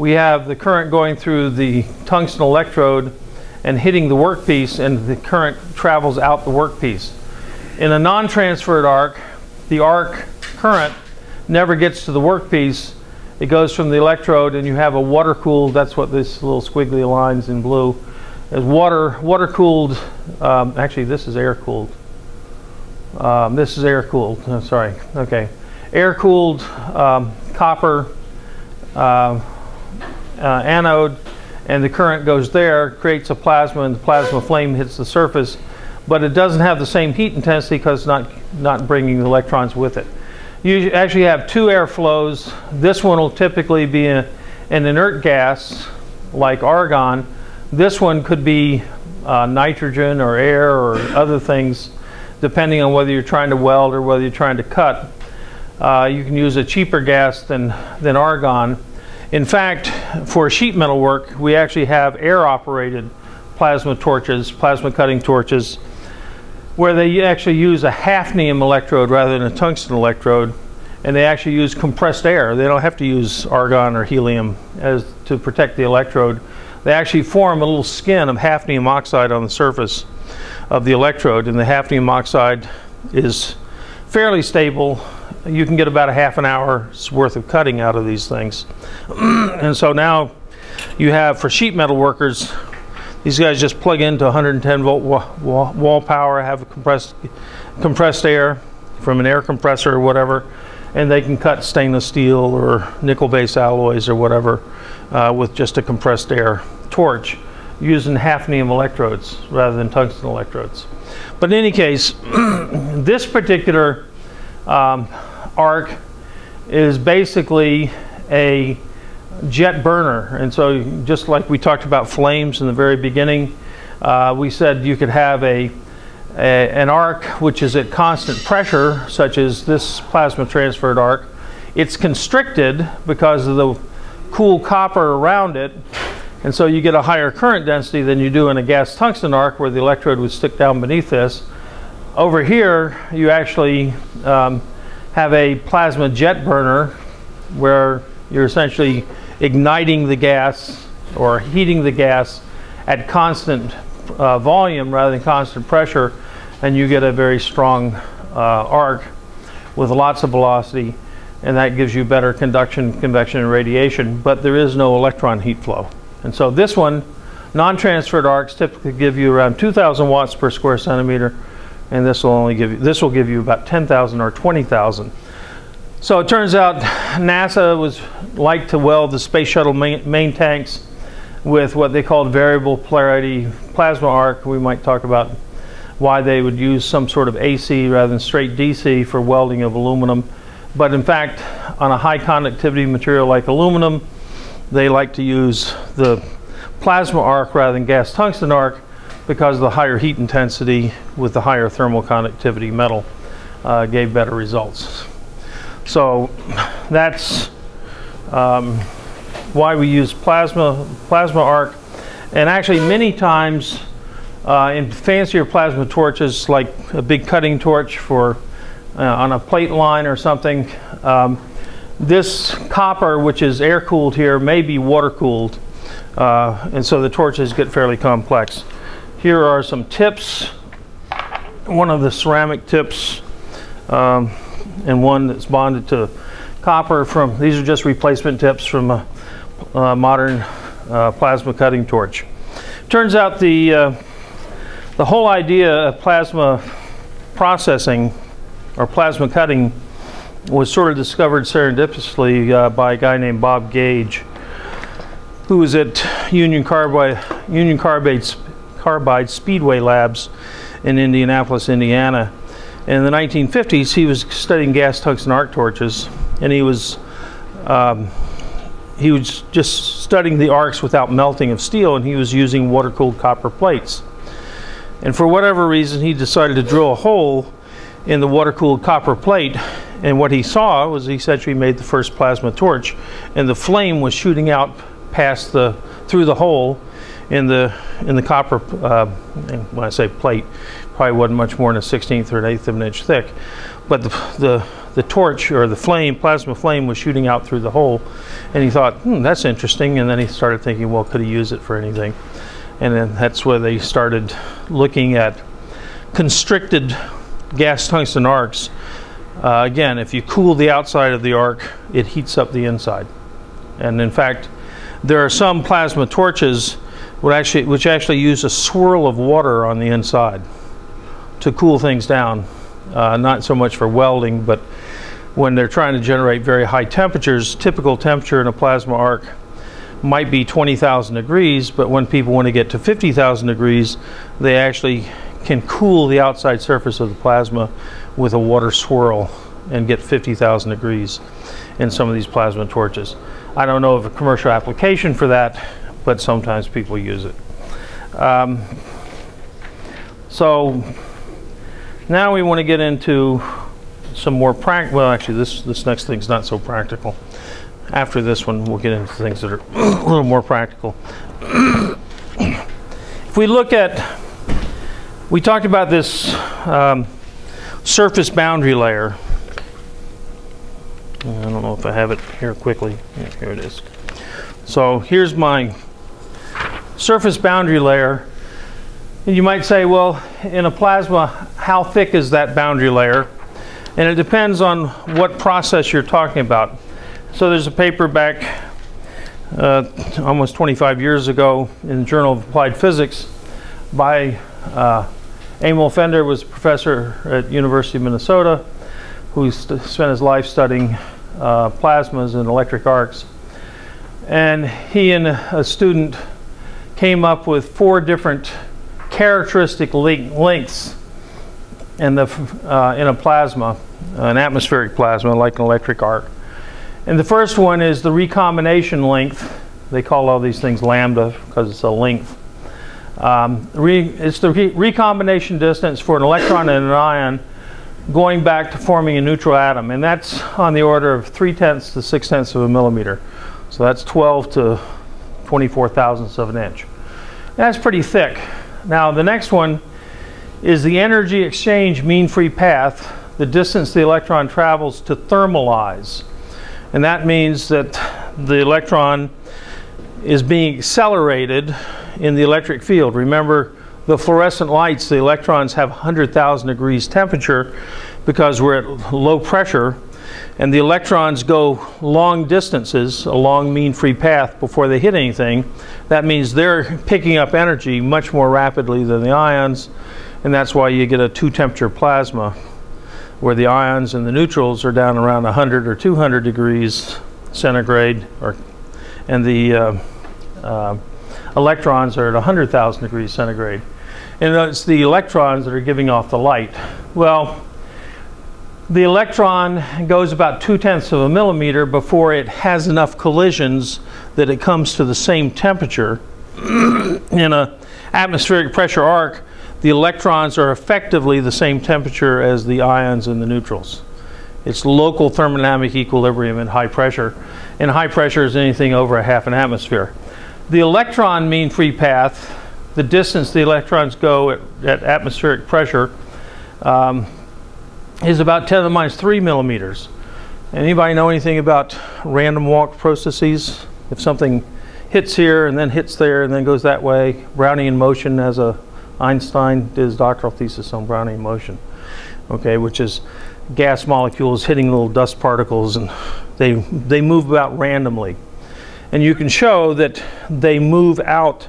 we have the current going through the tungsten electrode and hitting the workpiece, and the current travels out the workpiece. In a non-transferred arc, the arc current never gets to the workpiece. It goes from the electrode, and you have a water-cooled, that's what this little squiggly lines in blue, is water-cooled, actually this is air-cooled. This is air-cooled, oh, sorry, okay. Air-cooled copper anode, and the current goes there, creates a plasma, and the plasma flame hits the surface, but it doesn't have the same heat intensity because it's not bringing the electrons with it. You actually have two airflows. This one will typically be an inert gas like argon. This one could be nitrogen or air or other things, depending on whether you're trying to weld or whether you're trying to cut. You can use a cheaper gas than argon. In fact, for sheet metal work, we actually have air-operated plasma torches, plasma cutting torches, where they actually use a hafnium electrode rather than a tungsten electrode, and they actually use compressed air. They don't have to use argon or helium to protect the electrode. They actually form a little skin of hafnium oxide on the surface of the electrode, and the hafnium oxide is fairly stable. You can get about a half an hour's worth of cutting out of these things. And so now you have, for sheet metal workers, these guys just plug into 110 volt wall power, have a compressed air from an air compressor or whatever, and they can cut stainless steel or nickel-based alloys or whatever with just a compressed air torch using hafnium electrodes rather than tungsten electrodes. But in any case, this particular arc is basically a jet burner, and so just like we talked about flames in the very beginning, we said you could have an arc which is at constant pressure, such as this plasma transferred arc. It's constricted because of the cool copper around it, and so you get a higher current density than you do in a gas tungsten arc where the electrode would stick down beneath this. Over here you actually have a plasma jet burner where you're essentially igniting the gas or heating the gas at constant volume rather than constant pressure, and you get a very strong arc with lots of velocity, and that gives you better conduction, convection, and radiation, but there is no electron heat flow. And so this one, non-transferred arcs typically give you around 2,000 watts per square centimeter, and this will give you about 10,000 or 20,000. So it turns out NASA liked to weld the space shuttle main tanks with what they called variable polarity plasma arc. We might talk about why they would use some sort of AC rather than straight DC for welding of aluminum. But in fact, on a high conductivity material like aluminum, they like to use the plasma arc rather than gas tungsten arc because of the higher heat intensity with the higher thermal conductivity metal gave better results. So that's why we use plasma arc, and actually many times in fancier plasma torches, like a big cutting torch for on a plate line or something, this copper, which is air cooled here, may be water cooled, and so the torches get fairly complex. Here are some tips, one of the ceramic tips, and one that's bonded to copper from, these are just replacement tips from a modern plasma cutting torch. Turns out the whole idea of plasma processing or plasma cutting was sort of discovered serendipitously by a guy named Bob Gage, who was at Union Carbide Speedway Labs in Indianapolis, Indiana. In the 1950s, he was studying gas tungsten arc torches, and he was just studying the arcs without melting of steel, and he was using water-cooled copper plates. And for whatever reason, he decided to drill a hole in the water-cooled copper plate, and what he saw was he essentially made the first plasma torch, and the flame was shooting out past through the hole in the copper. When I say plate, probably wasn't much more than a 1/16 or an 1/8 of an inch thick, but the the torch or the flame, plasma flame, was shooting out through the hole, and he thought, that's interesting. And then he started thinking, well, could he use it for anything? And then that's where they started looking at constricted gas tungsten arcs. Again, if you cool the outside of the arc, it heats up the inside. And in fact, there are some plasma torches which actually use a swirl of water on the inside to cool things down. Not so much for welding, but when they're trying to generate very high temperatures. Typical temperature in a plasma arc might be 20,000 degrees, but when people want to get to 50,000 degrees, they actually can cool the outside surface of the plasma with a water swirl and get 50,000 degrees in some of these plasma torches. I don't know of a commercial application for that, but sometimes people use it. So now we want to get into some more practical. Well, actually, this next thing's not so practical. After this one, we'll get into things that are a little more practical. If we look at, we talked about this surface boundary layer. I don't know if I have it here quickly. Yeah, here it is. So here's my surface boundary layer. And you might say, well, in a plasma, how thick is that boundary layer? And it depends on what process you're talking about. So there's a paper back almost 25 years ago in the Journal of Applied Physics by Emil Fender, was a professor at University of Minnesota, who spent his life studying plasmas and electric arcs. And he and a student came up with 4 different characteristic lengths in a plasma, an atmospheric plasma like an electric arc. And the first one is the recombination length. They call all these things lambda because it's a length. It's the recombination distance for an electron and an ion going back to forming a neutral atom, and that's on the order of 0.3 to 0.6 of a millimeter. So that's 12 to 24 thousandths of an inch. That's pretty thick. Now the next one is the energy exchange mean free path, the distance the electron travels to thermalize. And that means that the electron is being accelerated in the electric field. Remember, the fluorescent lights, the electrons have 100,000 degrees temperature because we're at low pressure, and the electrons go long distances along mean free path before they hit anything. That means they're picking up energy much more rapidly than the ions, and that's why you get a 2-temperature plasma where the ions and the neutrals are down around 100 or 200 degrees centigrade, and the electrons are at 100,000 degrees centigrade. And it's the electrons that are giving off the light. Well, the electron goes about 0.2 of a millimeter before it has enough collisions that it comes to the same temperature. In an atmospheric pressure arc, the electrons are effectively the same temperature as the ions and the neutrals. It's local thermodynamic equilibrium in high pressure. And high pressure is anything over 1/2 an atmosphere. The electron mean free path, the distance the electrons go at atmospheric pressure, is about 10 to the minus 3 millimeters. Anybody know anything about random walk processes? If something hits here and then hits there and then goes that way, Brownian motion, as Einstein did his doctoral thesis on Brownian motion, okay, which is gas molecules hitting little dust particles, and they move about randomly. And you can show that they move out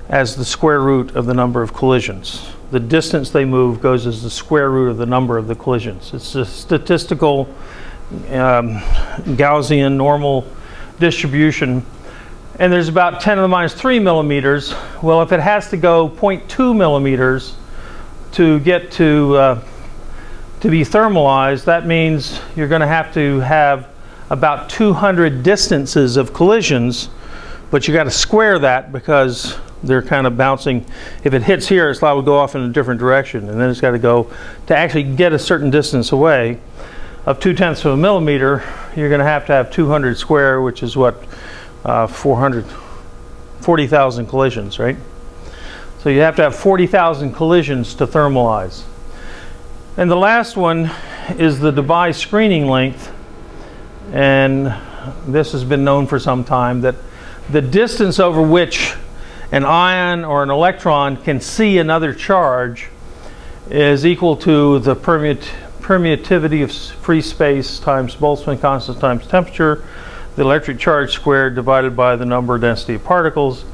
as the square root of the number of collisions. The distance they move goes as the square root of the number of the collisions. It's a statistical Gaussian normal distribution. And there's about 10 to the minus 3 millimeters. Well, if it has to go 0.2 millimeters to get to be thermalized, that means you're going to have about 200 distances of collisions, but you got to square that because they're kind of bouncing. If it hits here, it's liable to go off in a different direction, and then it's got to go to actually get a certain distance away of 0.2 of a millimeter. You're going to have 200 square, which is what, 40,000 collisions, right? So you have to have 40,000 collisions to thermalize. And the last one is the device screening length, and this has been known for some time, that the distance over which an ion or an electron can see another charge is equal to the permittivity of free space times Boltzmann constant times temperature, the electric charge squared divided by the number density of particles.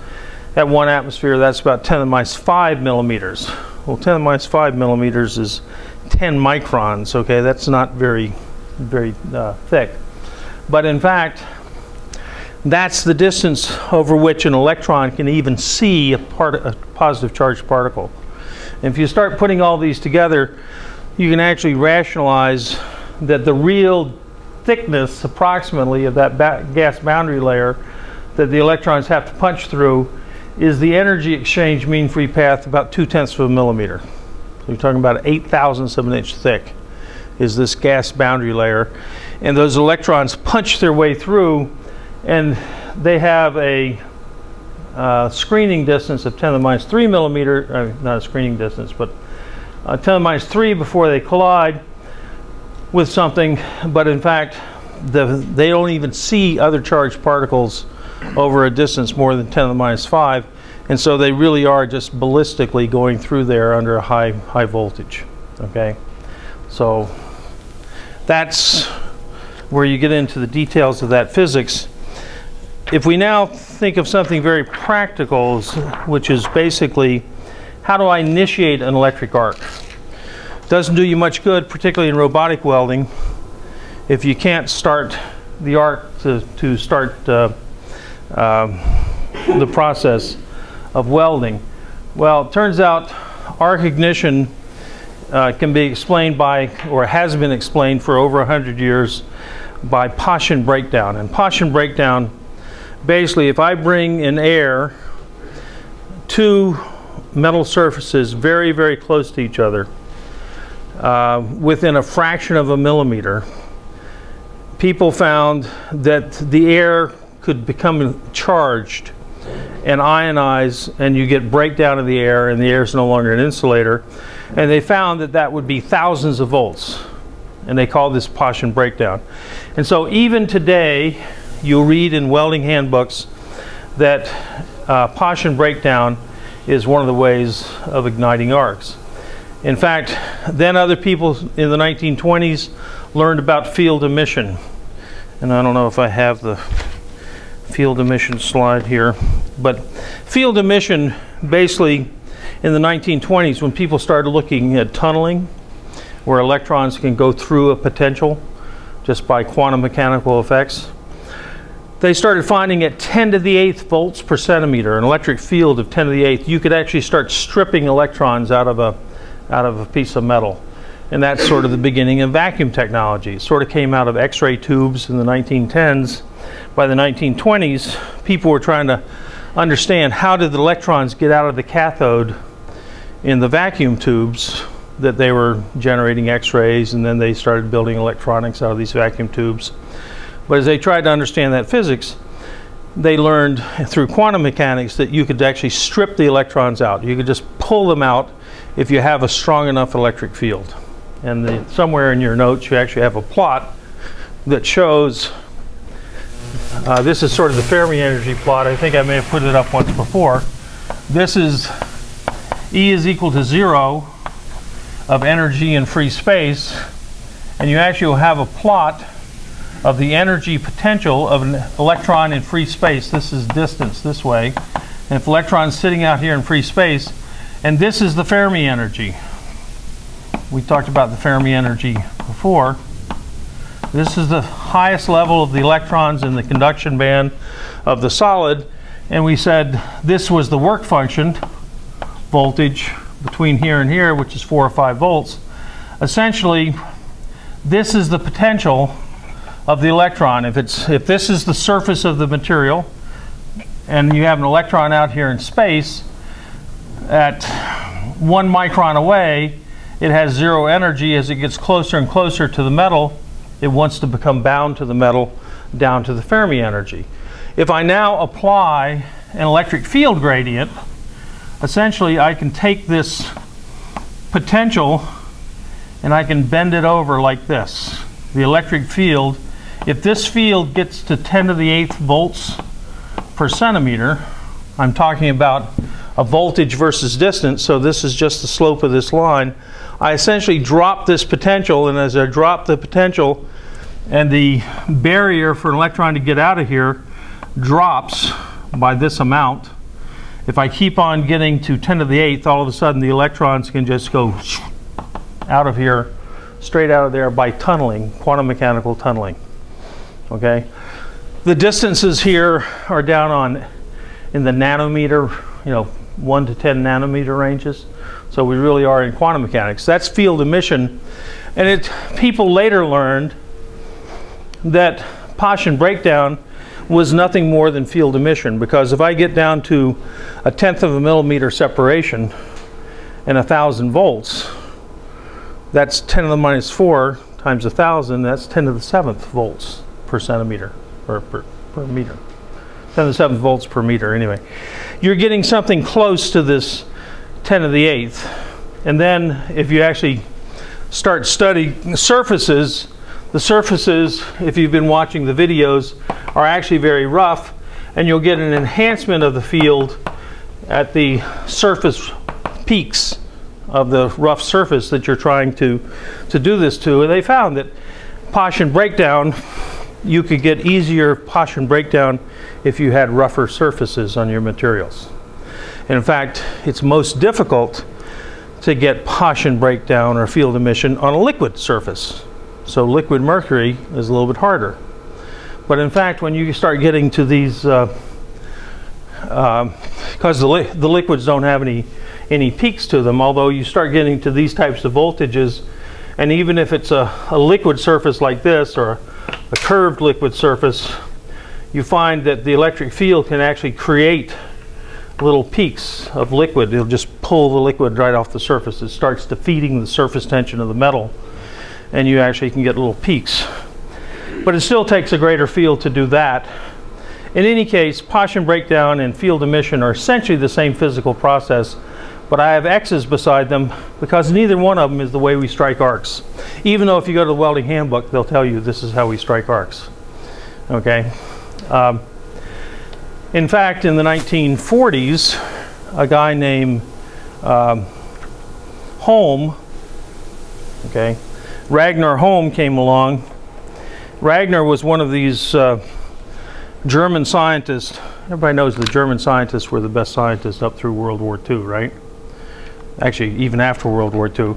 At 1 atmosphere, that's about 10 to the minus 5 millimeters. Well, 10 to the minus 5 millimeters is 10 microns, okay? That's not very thick. But in fact, that's the distance over which an electron can even see a positive charged particle. And if you start putting all these together, you can actually rationalize that the real thickness approximately of that gas boundary layer that the electrons have to punch through is the energy exchange mean free path about 0.2 of a millimeter. So you're talking about 1/8,000th of an inch thick is this gas boundary layer. And those electrons punch their way through, and they have a screening distance of 10 to the minus 3 millimeter, not a screening distance, but 10 to the minus 3 before they collide with something. But in fact, they don't even see other charged particles over a distance more than 10 to the minus 5, and so they really are just ballistically going through there under a high voltage. Okay, so that's where you get into the details of that physics. If we now think of something very practical, which is basically, how do I initiate an electric arc? Doesn't do you much good, particularly in robotic welding, if you can't start the arc to start the process of welding. Well, it turns out arc ignition can be explained by, or has been explained for over 100 years, by Paschen breakdown. And Paschen breakdown, basically, if I bring in air two metal surfaces very, very close to each other, within a fraction of a millimeter, people found that the air could become charged and ionize, and you get breakdown of the air, and the air is no longer an insulator. And they found that that would be thousands of volts, and they call this Paschen breakdown. And so even today, you'll read in welding handbooks that Paschen breakdown is one of the ways of igniting arcs. In fact, then other people in the 1920s learned about field emission. And I don't know if I have the field emission slide here, but field emission, basically in the 1920s, when people started looking at tunneling, where electrons can go through a potential just by quantum mechanical effects, they started finding at 10 to the 8th volts per centimeter, an electric field of 10 to the 8th, you could actually start stripping electrons out of a piece of metal. And that's sort of the beginning of vacuum technology. It sort of came out of X-ray tubes in the 1910s. By the 1920s, people were trying to understand how did the electrons get out of the cathode in the vacuum tubes that they were generating X-rays, and then they started building electronics out of these vacuum tubes. But as they tried to understand that physics, they learned through quantum mechanics that you could actually strip the electrons out. You could just pull them out if you have a strong enough electric field. And somewhere in your notes you actually have a plot that shows, this is sort of the Fermi energy plot. I think I may have put it up once before. This is E is equal to 0 of energy in free space, and you actually will have a plot of the energy potential of an electron in free space. This is distance this way, and if electron's sitting out here in free space, and this is the Fermi energy. We talked about the Fermi energy before. This is the highest level of the electrons in the conduction band of the solid, and we said this was the work function, voltage between here and here, which is 4 or 5 volts. Essentially, this is the potential of the electron. If this is the surface of the material, and you have an electron out here in space, at 1 micron away, it has 0 energy. As it gets closer and closer to the metal, it wants to become bound to the metal down to the Fermi energy. If I now apply an electric field gradient, essentially I can take this potential and I can bend it over like this. The electric field, if this field gets to 10 to the 8th volts per centimeter, I'm talking about a voltage versus distance, so this is just the slope of this line. I essentially drop this potential, and as I drop the potential, and the barrier for an electron to get out of here drops by this amount. If I keep on getting to 10 to the 8th, all of a sudden the electrons can just go out of here, straight out of there by tunneling, quantum mechanical tunneling. Okay? The distances here are down on in the nanometer, 1 to 10 nanometer ranges. So we really are in quantum mechanics. That's field emission. And people later learned that Paschen breakdown was nothing more than field emission, because if I get down to 1/10 of a millimeter separation and 1,000 volts, that's 10 to the minus 4 times 1,000, that's 10 to the 7th volts per centimeter, or per meter. 10 to the 7th volts per meter, anyway. You're getting something close to this 10 to the 8th. And then if you actually start studying surfaces, the surfaces, if you've been watching the videos, are actually very rough, and you'll get an enhancement of the field at the surface peaks of the rough surface that you're trying to do this to. And they found that Paschen breakdown, you could get easier Paschen breakdown if you had rougher surfaces on your materials. And in fact, it's most difficult to get Paschen breakdown or field emission on a liquid surface. So liquid mercury is a little bit harder. But in fact, when you start getting to these, because the liquids don't have any peaks to them, although you start getting to these types of voltages, and even if it's a liquid surface like this, or a curved liquid surface, you find that the electric field can actually create little peaks of liquid. It'll just pull the liquid right off the surface. It starts defeating the surface tension of the metal, and you actually can get little peaks. But it still takes a greater field to do that. In any case, Paschen breakdown and field emission are essentially the same physical process, but I have X's beside them because neither one of them is the way we strike arcs. Even though if you go to the welding handbook, they'll tell you this is how we strike arcs. Okay. In fact, in the 1940s, a guy named Holm, okay, Ragnar Holm came along. Ragnar was one of these German scientists. Everybody knows the German scientists were the best scientists up through World War II, right? Actually, even after World War II.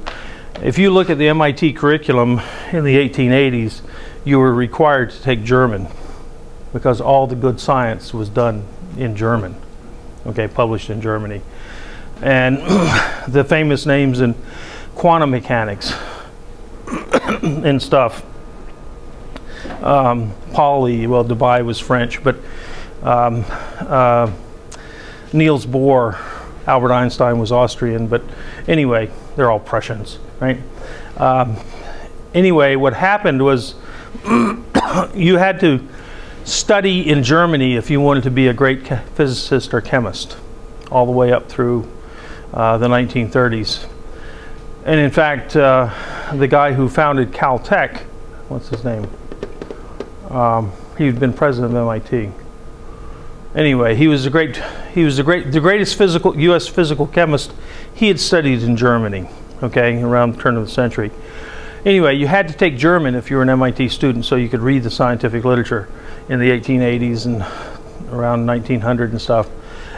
If you look at the MIT curriculum in the 1880s, you were required to take German because all the good science was done in German, okay, published in Germany. And the famous names in quantum mechanics and stuff. Pauli, well, Dubai was French, but Niels Bohr, Albert Einstein was Austrian, but anyway, they're all Prussians, right? Anyway, what happened was you had to study in Germany if you wanted to be a great physicist or chemist, all the way up through the 1930s. And in fact, the guy who founded Caltech, what's his name? He'd been president of MIT. Anyway, he was the greatest U.S. physical chemist. He had studied in Germany, okay, around the turn of the century. Anyway, you had to take German if you were an MIT student so you could read the scientific literature in the 1880s and around 1900 and stuff.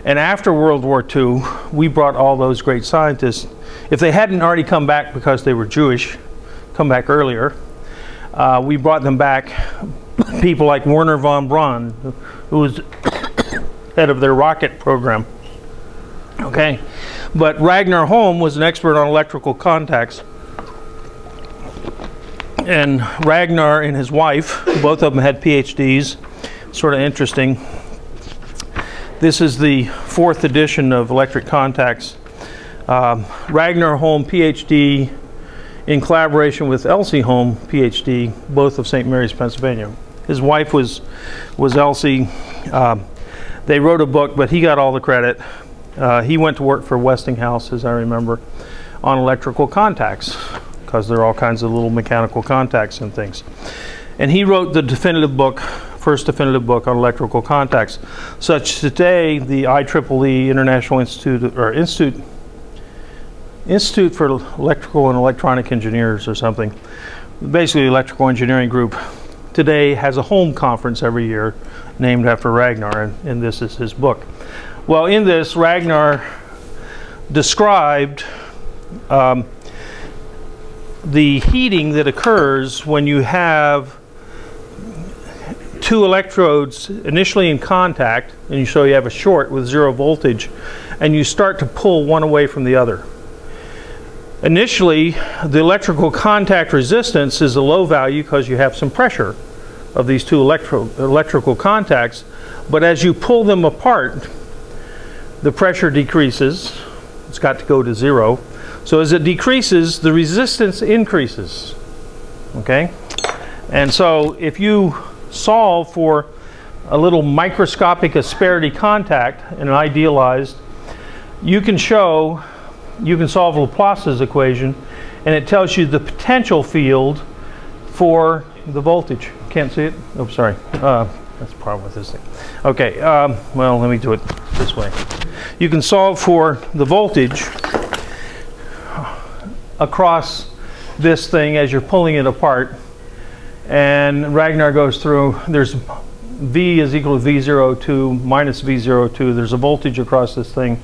And after World War II, we brought all those great scientists. If they hadn't already come back because they were Jewish, come back earlier, we brought them back. People like Werner von Braun, who was head of their rocket program. Okay, but Ragnar Holm was an expert on electrical contacts. And Ragnar and his wife, both of them had PhDs. Sort of interesting. This is the 4th edition of Electric Contacts. Ragnar Holm, PhD, in collaboration with Elsie Holm, PhD, both of St. Mary's, Pennsylvania. His wife was Elsie. They wrote a book, but he got all the credit. He went to work for Westinghouse, as I remember, on electrical contacts, because there are all kinds of little mechanical contacts and things. And he wrote the definitive book, first definitive book on electrical contacts. Such today, the IEEE International Institute for Electrical and Electronic Engineers or something, basically electrical engineering group, today has a home conference every year named after Ragnar, and this is his book. Well, in this, Ragnar described the heating that occurs when you have two electrodes initially in contact, and so you have a short with 0 voltage, and you start to pull one away from the other. Initially, the electrical contact resistance is a low value because you have some pressure of these two electrical contacts, but as you pull them apart, the pressure decreases. It's got to go to 0. So as it decreases, the resistance increases. Okay? And so if you solve for a little microscopic asperity contact and idealized, you can solve Laplace's equation, and it tells you the potential field for the voltage. Can't see it? Oh, sorry. That's the problem with this thing. Okay, well, let me do it this way. You can solve for the voltage across this thing as you're pulling it apart, and Ragnar goes through, there's V is equal to V02 minus V02, there's a voltage across this thing,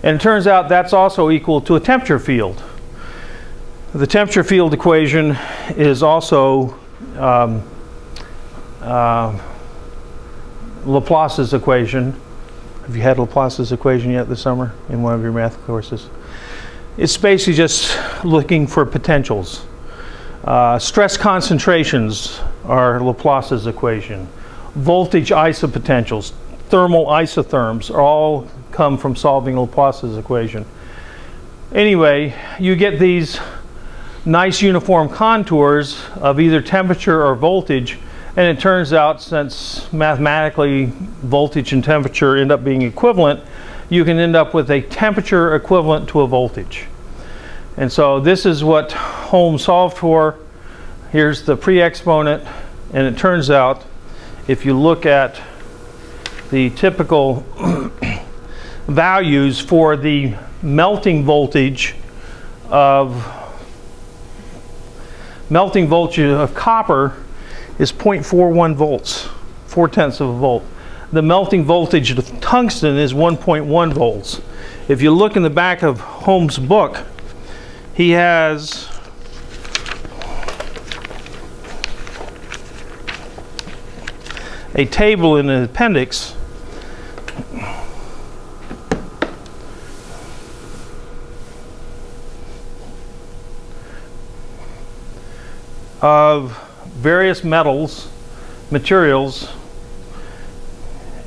and it turns out that's also equal to a temperature field. The temperature field equation is also Laplace's equation. Have you had Laplace's equation yet this summer in one of your math courses? It's basically just looking for potentials. Stress concentrations are Laplace's equation. Voltage isopotentials, thermal isotherms all come from solving Laplace's equation. Anyway, you get these nice uniform contours of either temperature or voltage, and it turns out, since mathematically voltage and temperature end up being equivalent, you can end up with a temperature equivalent to a voltage. And so this is what Holmes solved for. Here's the pre-exponent, and it turns out if you look at the typical values for the melting voltage of copper is 0.41 volts, 0.4 of a volt. The melting voltage of tungsten is 1.1 volts. If you look in the back of Holmes' book, he has a table in the appendix of various materials,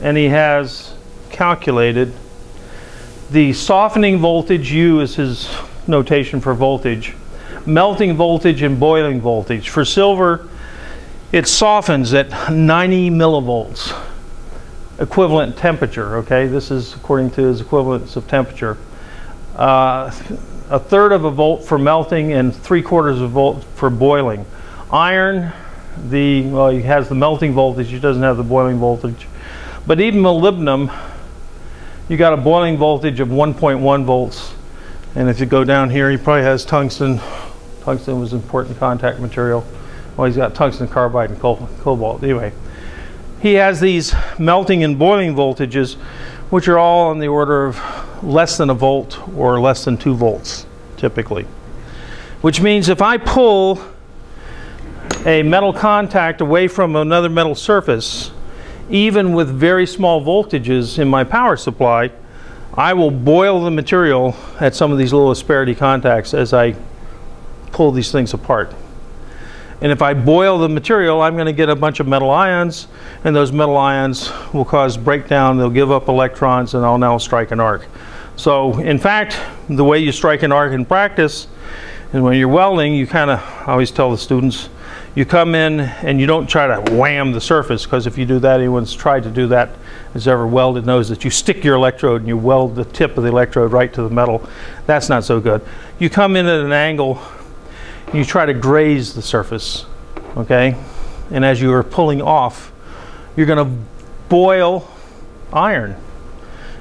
and he has calculated the softening voltage. U is his notation for voltage, melting voltage and boiling voltage. For silver, it softens at 90 millivolts, equivalent temperature. Okay, this is according to his equivalence of temperature. 1/3 of a volt for melting and 3/4 of a volt for boiling. Iron, well, he has the melting voltage, he doesn't have the boiling voltage. But even molybdenum, you got a boiling voltage of 1.1 volts. And if you go down here, he probably has tungsten. Tungsten was important contact material. Well, he's got tungsten carbide and cobalt. Anyway, he has these melting and boiling voltages, which are all on the order of less than a volt or less than 2 volts, typically. Which means if I pull a metal contact away from another metal surface, even with very small voltages in my power supply, I will boil the material at some of these little asperity contacts as I pull these things apart. And if I boil the material, I'm going to get a bunch of metal ions, and those metal ions will cause breakdown, they'll give up electrons, and I'll now strike an arc. So in fact, the way you strike an arc in practice is when you're welding, you kind of, I always tell the students, you come in and you don't try to wham the surface, because if you do that, anyone's tried to do that has ever welded knows that you stick your electrode and you weld the tip of the electrode right to the metal. That's not so good. You come in at an angle you try to graze the surface, okay? And as you are pulling off, you're going to boil iron,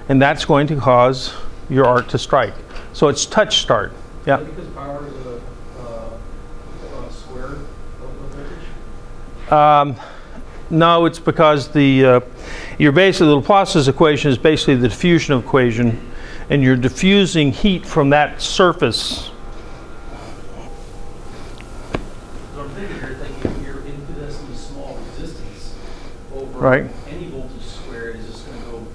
and that's going to cause your arc to strike. So it's touch start. Yeah. Because power is a square voltage? No, it's because the your basically the Laplace's equation is basically the diffusion equation, and you're diffusing heat from that surface. So I'm thinking your infinitesimally small resistance over Right. any voltage squared is just going to go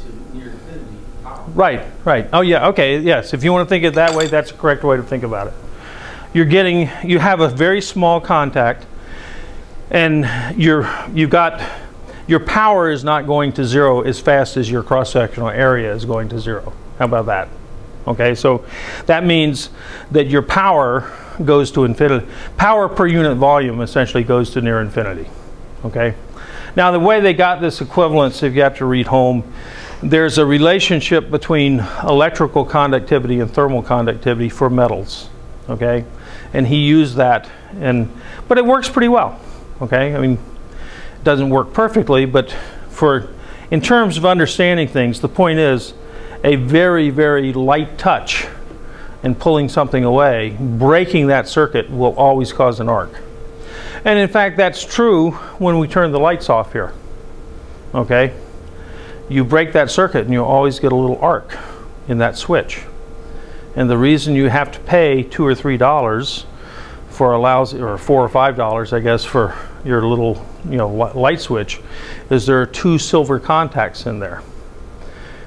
to near infinity power. Right, right. Oh yeah, okay, yes. If you want to think it that way, that's the correct way to think about it. You have a very small contact, and your power is not going to zero as fast as your cross-sectional area is going to zero. How about that? Okay, so that means that your power goes to infinity. Power per unit volume essentially goes to near infinity. Okay. Now the way they got this equivalence, if you have to read home, there's a relationship between electrical conductivity and thermal conductivity for metals. Okay, and he used that, but it works pretty well. Okay, I mean, it doesn't work perfectly, but in terms of understanding things, the point is a very, very light touch and pulling something away, breaking that circuit will always cause an arc. And in fact, that's true when we turn the lights off here. Okay, you break that circuit and you'll always get a little arc in that switch. And the reason you have to pay $2 or $3 for a lousy, or $4 or $5, I guess, for your little, light switch, is there are 2 silver contacts in there.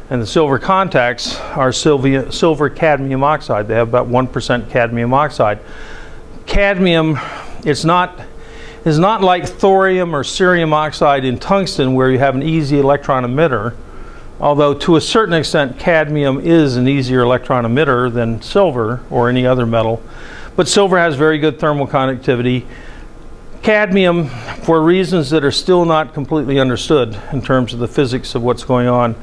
And the silver contacts are silver cadmium oxide. They have about 1% cadmium oxide. Cadmium, is not like thorium or cerium oxide in tungsten, where you have an easy electron emitter. Although to a certain extent cadmium is an easier electron emitter than silver or any other metal. But silver has very good thermal conductivity. Cadmium, for reasons that are still not completely understood in terms of the physics of what's going on,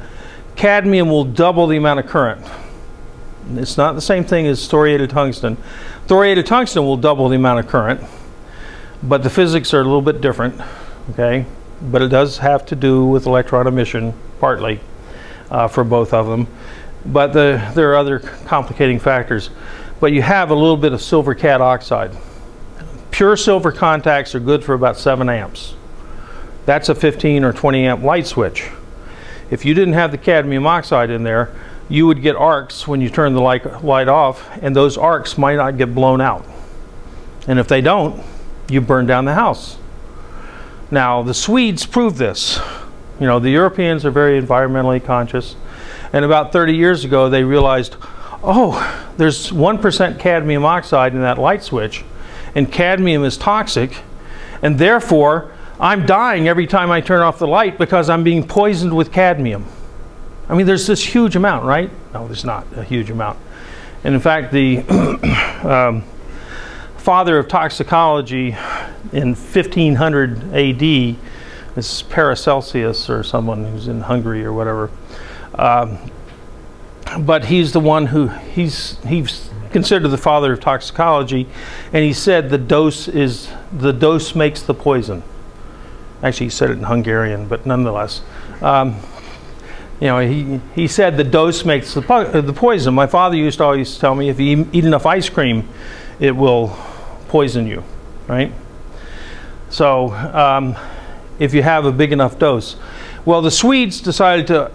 cadmium will double the amount of current. It's not the same thing as thoriated tungsten. Thoriated tungsten will double the amount of current, but the physics are a little bit different, okay? But it does have to do with electron emission, partly, for both of them. But there are other complicating factors. But you have a little bit of silver cad oxide. Pure silver contacts are good for about 7 amps. That's a 15 or 20 amp light switch. If you didn't have the cadmium oxide in there, you would get arcs when you turn the light off, and those arcs might not get blown out. And if they don't, you burn down the house. Now, the Swedes proved this. The Europeans are very environmentally conscious, and about 30 years ago they realized, oh, there's 1% cadmium oxide in that light switch, and cadmium is toxic, and therefore I'm dying every time I turn off the light because I'm being poisoned with cadmium. I mean, there's this huge amount, right? No, there's not a huge amount. And in fact, the father of toxicology in 1500 AD, this is Paracelsus or someone who's in Hungary or whatever, but he's the one he's considered the father of toxicology, and he said the dose makes the poison. Actually, he said it in Hungarian, but nonetheless, he said the dose makes the poison. My father used to always tell me, if you eat enough ice cream, it will poison you, right? So if you have a big enough dose. Well, the Swedes decided to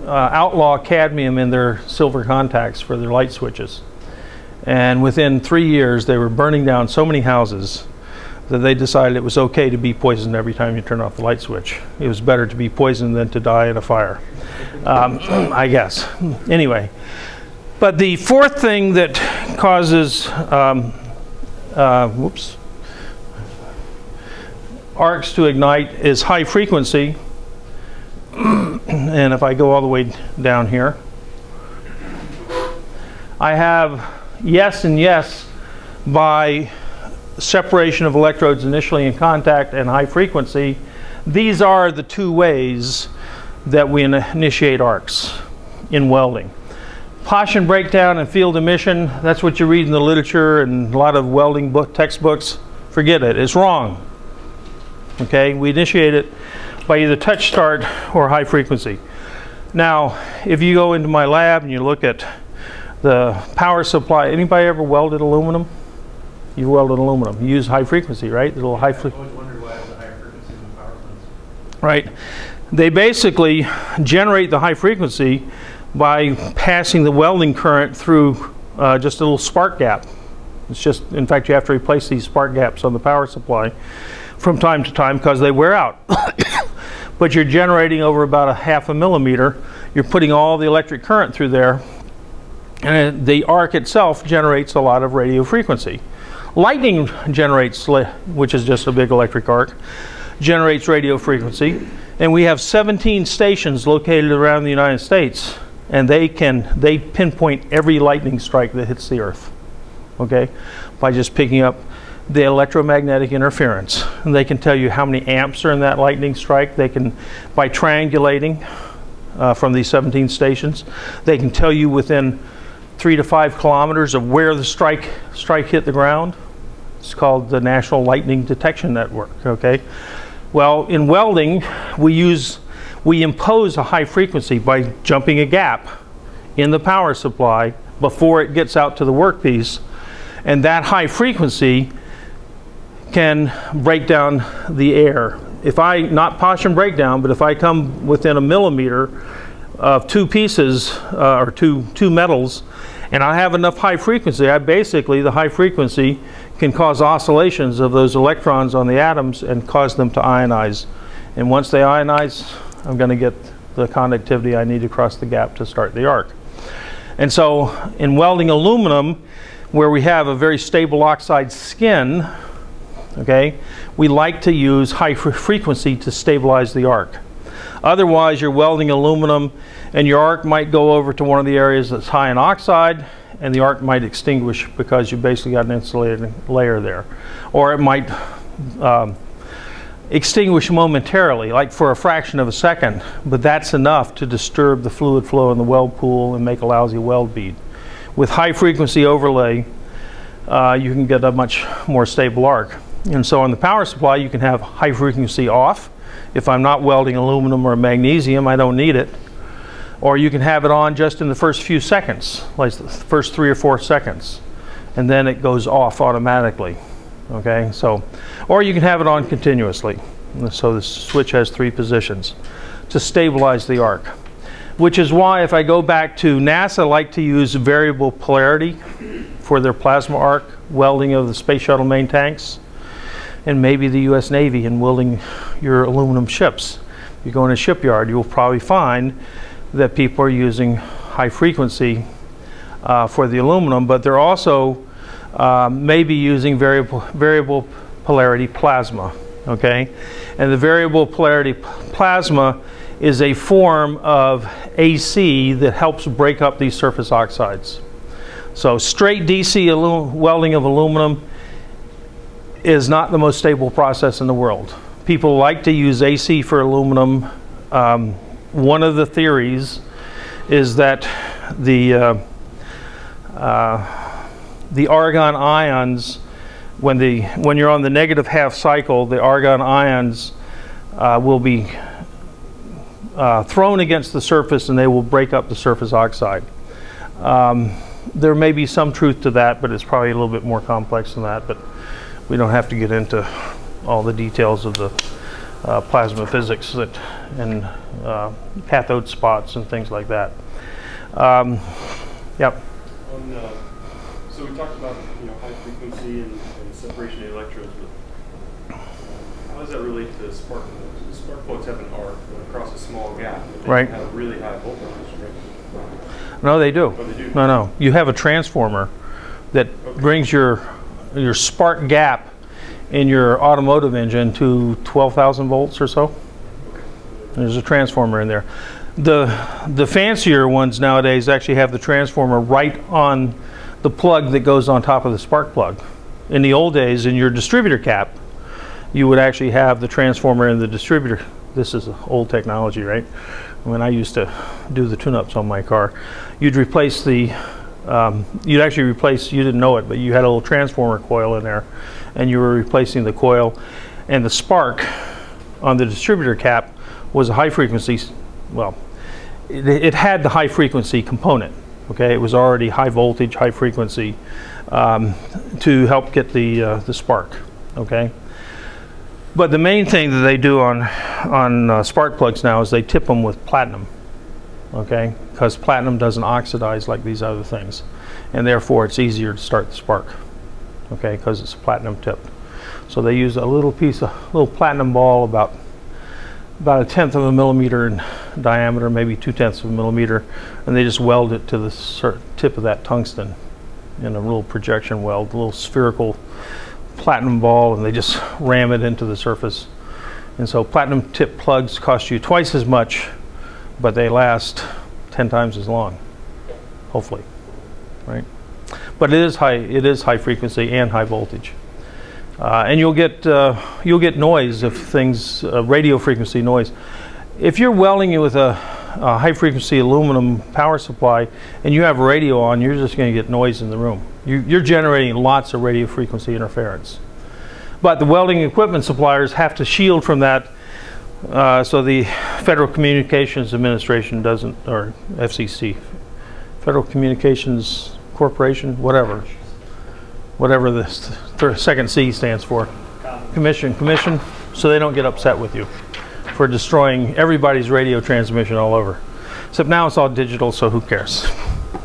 outlaw cadmium in their silver contacts for their light switches. And within 3 years, they were burning down so many houses that they decided it was okay to be poisoned every time you turn off the light switch. It was better to be poisoned than to die in a fire, I guess. Anyway, but the fourth thing that causes arcs to ignite is high frequency. And if I go all the way down here, I have yes and yes by separation of electrodes initially in contact and high frequency. These are the 2 ways that we initiate arcs in welding. Pauschen breakdown and field emission, that's what you read in the literature and a lot of welding textbooks. Forget it, it's wrong. Okay, we initiate it by either touch start or high frequency. Now, if you go into my lab and you look at the power supply, anybody ever welded aluminum? You welded aluminum. You use high frequency, right? The little high frequency. I always wondered why it was a higher frequency than power plants. Right. They basically generate the high frequency by passing the welding current through just a little spark gap. It's just, in fact, you have to replace these spark gaps on the power supply from time to time because they wear out. But you're generating over about 1/2 millimeter. You're putting all the electric current through there, and the arc itself generates a lot of radio frequency. Lightning generates, which is just a big electric arc, generates radio frequency, and we have 17 stations located around the United States, and they pinpoint every lightning strike that hits the earth, okay, by just picking up the electromagnetic interference. And they can tell you how many amps are in that lightning strike. They can, by triangulating from these 17 stations, they can tell you within 3 to 5 kilometers of where the strike hit the ground. It's called the National Lightning Detection Network, okay? Well, in welding, we impose a high frequency by jumping a gap in the power supply before it gets out to the workpiece, and that high frequency can break down the air. If not Pauschen breakdown, but if I come within 1 millimeter of 2 pieces or two metals, and I have enough high frequency, the high frequency can cause oscillations of those electrons on the atoms and cause them to ionize. And once they ionize, I'm going to get the conductivity I need to cross the gap to start the arc. And so in welding aluminum, where we have a very stable oxide skin, okay, we like to use high frequency to stabilize the arc. Otherwise, you're welding aluminum and your arc might go over to one of the areas that's high in oxide, and the arc might extinguish because you basically got an insulated layer there. Or it might extinguish momentarily, like for a fraction of a second, but that's enough to disturb the fluid flow in the weld pool and make a lousy weld bead. With high frequency overlay, you can get a much more stable arc. And so on the power supply, you can have high frequency off. If I'm not welding aluminum or magnesium, I don't need it. Or you can have it on just in the first few seconds, like the first 3 or 4 seconds, and then it goes off automatically. Okay, so, or you can have it on continuously. So the switch has 3 positions to stabilize the arc, which is why if I go back to NASA, like to use variable polarity for their plasma arc welding of the space shuttle main tanks, and maybe the US Navy in welding your aluminum ships. If you go in a shipyard, you'll probably find that people are using high frequency for the aluminum, but they're also maybe using variable polarity plasma, okay? And the variable polarity plasma is a form of AC that helps break up these surface oxides. So straight DC welding of aluminum is not the most stable process in the world. People like to use AC for aluminum. One of the theories is that the argon ions, when you're on the negative half cycle, the argon ions will be thrown against the surface and they will break up the surface oxide. There may be some truth to that, but it's probably a little bit more complex than that. But we don't have to get into all the details of the plasma physics and cathode spots and things like that. Yep. So we talked about high frequency and separation of electrodes, but how does that relate to spark plugs? The spark plugs have an arc going across a small gap, but they right. have really high voltage, right? No, they do. Oh, they do. No. You have a transformer that brings your spark gap in your automotive engine to 12,000 volts or so. There's a transformer in there. The fancier ones nowadays actually have the transformer right on the plug that goes on top of the spark plug. In the old days, in your distributor cap, you would actually have the transformer in the distributor this is old technology, right? When I used to do the tune-ups on my car, you'd replace the, you'd actually replace, you didn't know it, but you had a little transformer coil in there, and you were replacing the coil, and the spark on the distributor cap was a high frequency, well, it had the high frequency component, okay? It was already high voltage, high frequency to help get the spark, okay? But the main thing that they do on spark plugs now is they tip them with platinum, okay? Because platinum doesn't oxidize like these other things, and therefore it's easier to start the spark, okay? Because it's platinum tipped. So they use a little little platinum ball about 1/10 of a millimeter in diameter, maybe 2/10 of a millimeter, and they just weld it to the tip of that tungsten in a little projection weld, a little spherical platinum ball, and they just ram it into the surface. And so platinum tip plugs cost you twice as much, but they last 10 times as long, hopefully, right? But it is high frequency and high voltage. And you'll get noise if things, radio frequency noise. If you're welding it with a high frequency aluminum power supply and you have radio on, you're just going to get noise in the room. You're generating lots of radio frequency interference. But the welding equipment suppliers have to shield from that, so the Federal Communications Administration doesn't, or FCC, Federal Communications Corporation, whatever the second C stands for, Commission, so they don't get upset with you for destroying everybody's radio transmission all over. Except now it's all digital, so who cares?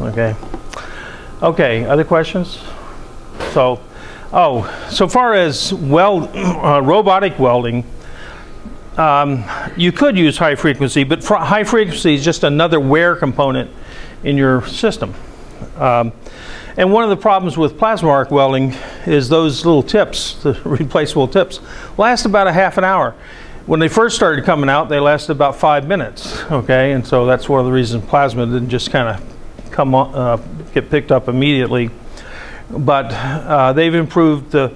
Okay. Okay, other questions? So, so far as robotic welding, you could use high frequency, but high frequency is just another wear component in your system. And one of the problems with plasma arc welding is those little tips, the replaceable tips, last about a half an hour. When they first started coming out, they lasted about 5 minutes, okay? And so that's one of the reasons plasma didn't just kind of come on, get picked up immediately. But they've improved the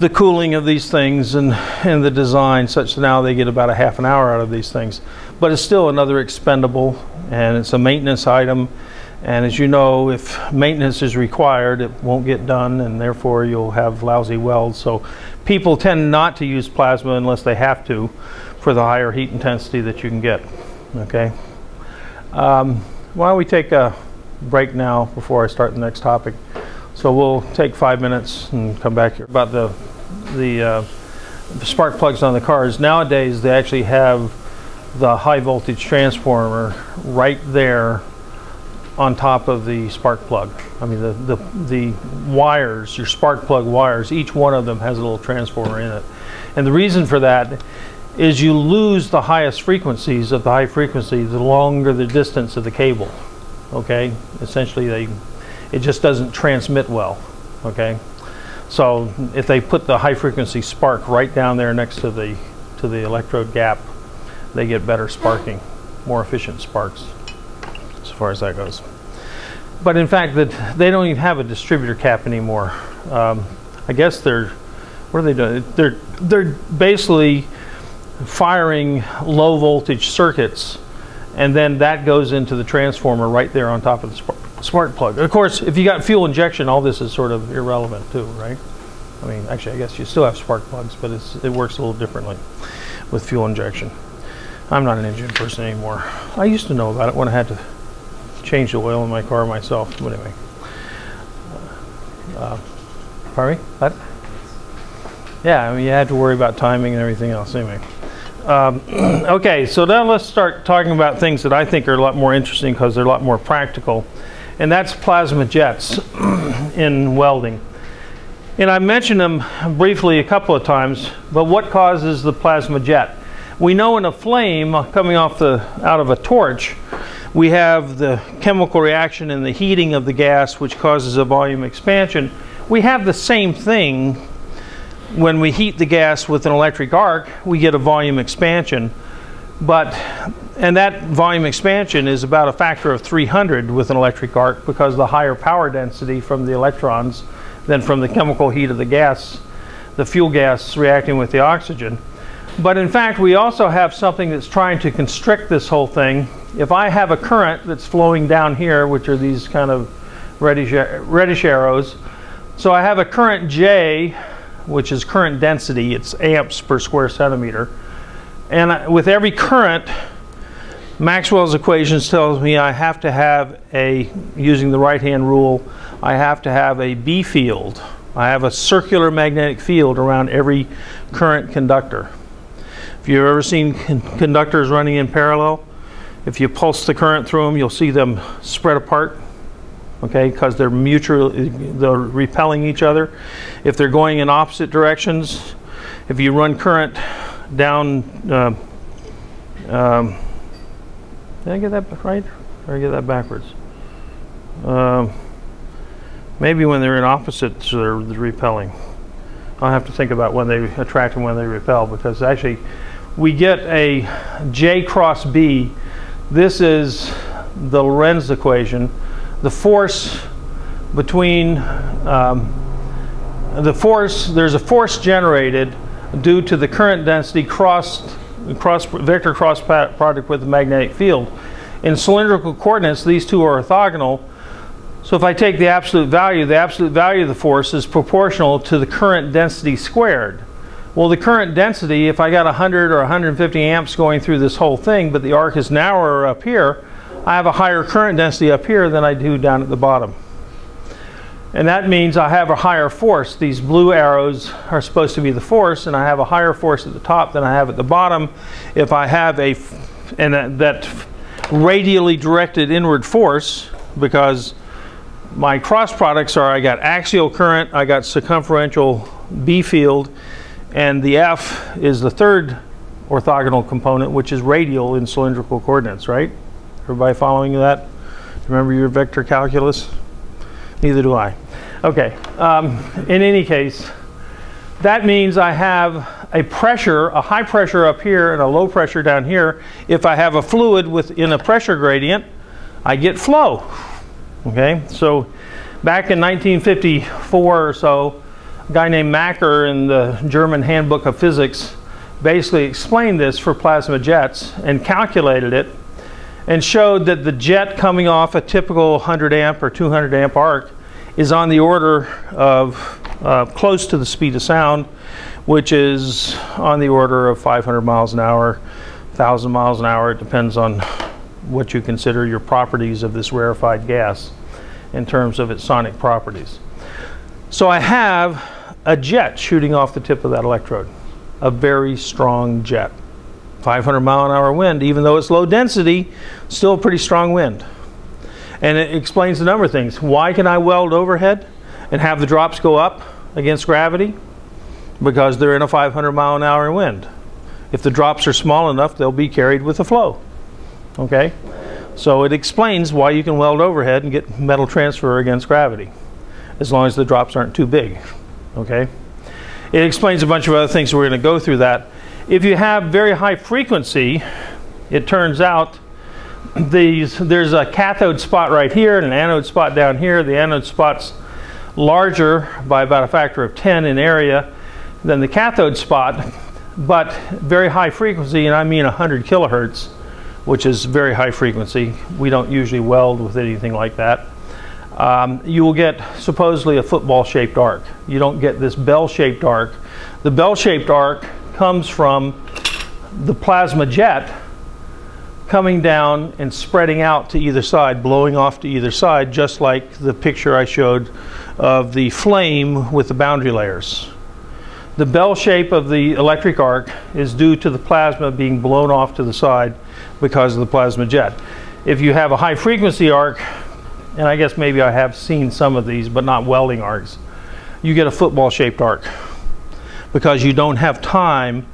cooling of these things and the design such that now they get about a half an hour out of these things. But it's still another expendable, and it's a maintenance item. And as you know, if maintenance is required, it won't get done, and therefore you'll have lousy welds. So people tend not to use plasma unless they have to for the higher heat intensity that you can get. Okay. Why don't we take a break now before I start the next topic? So we'll take 5 minutes and come back here. About the spark plugs on the cars. Nowadays, they actually have the high voltage transformer right there on top of the spark plug. I mean, the wires, your spark plug wires, each one of them has a little transformer in it. And the reason for that is you lose the highest frequencies of the high frequency the longer the distance of the cable. Okay? Essentially, it just doesn't transmit well. Okay? So if they put the high frequency spark right down there next to the electrode gap, they get better sparking, more efficient sparks, as far as that goes. But in fact, they don't even have a distributor cap anymore. I guess what are they doing? They're basically firing low voltage circuits, and then that goes into the transformer right there on top of the spark plug. Of course, if you got fuel injection, all this is sort of irrelevant too, right? I mean, actually, I guess you still have spark plugs, but it works a little differently with fuel injection. I'm not an engine person anymore. I used to know about it when I had to change the oil in my car myself. But anyway, pardon me? What? Yeah, I mean, you had to worry about timing and everything else. Anyway, okay. So now let's start talking about things that I think are a lot more interesting because they're a lot more practical, and that's plasma jets in welding. And I mentioned them briefly a couple of times. But what causes the plasma jet? We know in a flame coming off out of a torch, we have the chemical reaction and the heating of the gas, which causes a volume expansion. We have the same thing when we heat the gas with an electric arc. We get a volume expansion, and that volume expansion is about a factor of 300 with an electric arc because of the higher power density from the electrons than from the chemical heat of the gas, the fuel gas reacting with the oxygen. But in fact, we also have something that's trying to constrict this whole thing. If I have a current that's flowing down here, which are these kind of reddish arrows, so I have a current J, which is current density, it's amps per square centimeter. And with every current, Maxwell's equations tells me I have to have a, using the right-hand rule, I have to have a B field. I have a circular magnetic field around every current conductor. If you've ever seen conductors running in parallel, if you pulse the current through them, you'll see them spread apart, okay, because they're repelling each other. If they're going in opposite directions, if you run current down, did I get that right, or did I get that backwards? Maybe when they're in opposites, they're repelling. I'll have to think about when they attract and when they repel, because actually we get a J cross B. This is the Lorentz equation. The force between, there's a force generated due to the current density vector cross product with the magnetic field. In cylindrical coordinates, these two are orthogonal. So if I take the absolute value of the force is proportional to the current density squared. Well, the current density, if I got 100 or 150 amps going through this whole thing, but the arc is narrower up here, I have a higher current density up here than I do down at the bottom. And that means I have a higher force. These blue arrows are supposed to be the force, and I have a higher force at the top than I have at the bottom. If I have that radially directed inward force, because my cross products are, I got axial current, I got circumferential B field, and the F is the third orthogonal component, which is radial in cylindrical coordinates, right? Everybody following that? Remember your vector calculus? Neither do I. Okay, in any case, that means I have a pressure, a high pressure up here and a low pressure down here. If I have a fluid within a pressure gradient, I get flow. Okay, so back in 1954 or so, a guy named Macker in the German Handbook of Physics basically explained this for plasma jets and calculated it and showed that the jet coming off a typical 100 amp or 200 amp arc is on the order of close to the speed of sound, which is on the order of 500 miles an hour, 1,000 miles an hour. It depends on what you consider your properties of this rarefied gas in terms of its sonic properties. So I have a jet shooting off the tip of that electrode, a very strong jet. 500 mile an hour wind, even though it's low density, still a pretty strong wind. And it explains a number of things. Why can I weld overhead and have the drops go up against gravity? Because they're in a 500 mile an hour wind. If the drops are small enough, they'll be carried with the flow. Okay? So it explains why you can weld overhead and get metal transfer against gravity, as long as the drops aren't too big. Okay? It explains a bunch of other things, so we're going to go through that. If you have very high frequency, it turns out there's a cathode spot right here and an anode spot down here. The anode spot's larger by about a factor of 10 in area than the cathode spot, but very high frequency, and I mean 100 kilohertz, which is very high frequency. We don't usually weld with anything like that. You will get supposedly a football-shaped arc. You don't get this bell-shaped arc. The bell-shaped arc comes from the plasma jet coming down and spreading out to either side, blowing off to either side, just like the picture I showed of the flame with the boundary layers. The bell shape of the electric arc is due to the plasma being blown off to the side because of the plasma jet. If you have a high frequency arc, and I guess maybe I have seen some of these, but not welding arcs, you get a football shaped arc because you don't have time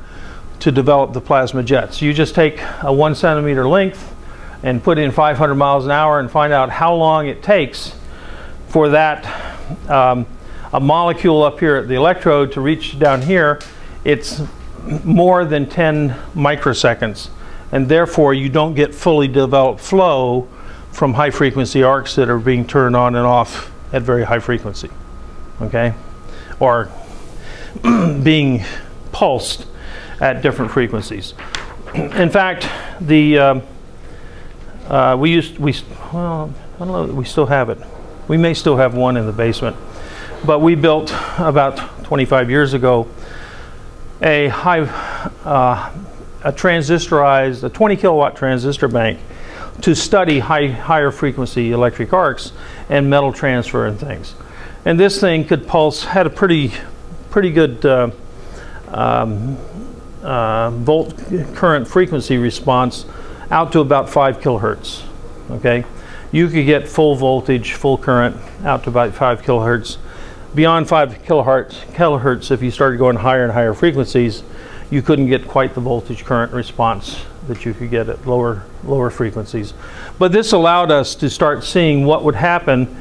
to develop the plasma jets. You just take a 1 centimeter length and put in 500 miles an hour and find out how long it takes for that a molecule up here at the electrode to reach down here. It's more than 10 microseconds, and therefore you don't get fully developed flow from high frequency arcs that are being turned on and off at very high frequency, okay, or being pulsed at different frequencies. In fact, the well, I don't know that we still have it. We may still have one in the basement, but we built about 25 years ago a transistorized, a 20 kilowatt transistor bank to study higher frequency electric arcs and metal transfer and things. And this thing could pulse, had a pretty good volt current frequency response out to about 5 kilohertz. Okay, you could get full voltage, full current out to about 5 kilohertz. Beyond 5 kilohertz, if you started going higher and higher frequencies, you couldn't get quite the voltage current response that you could get at lower frequencies. But this allowed us to start seeing what would happen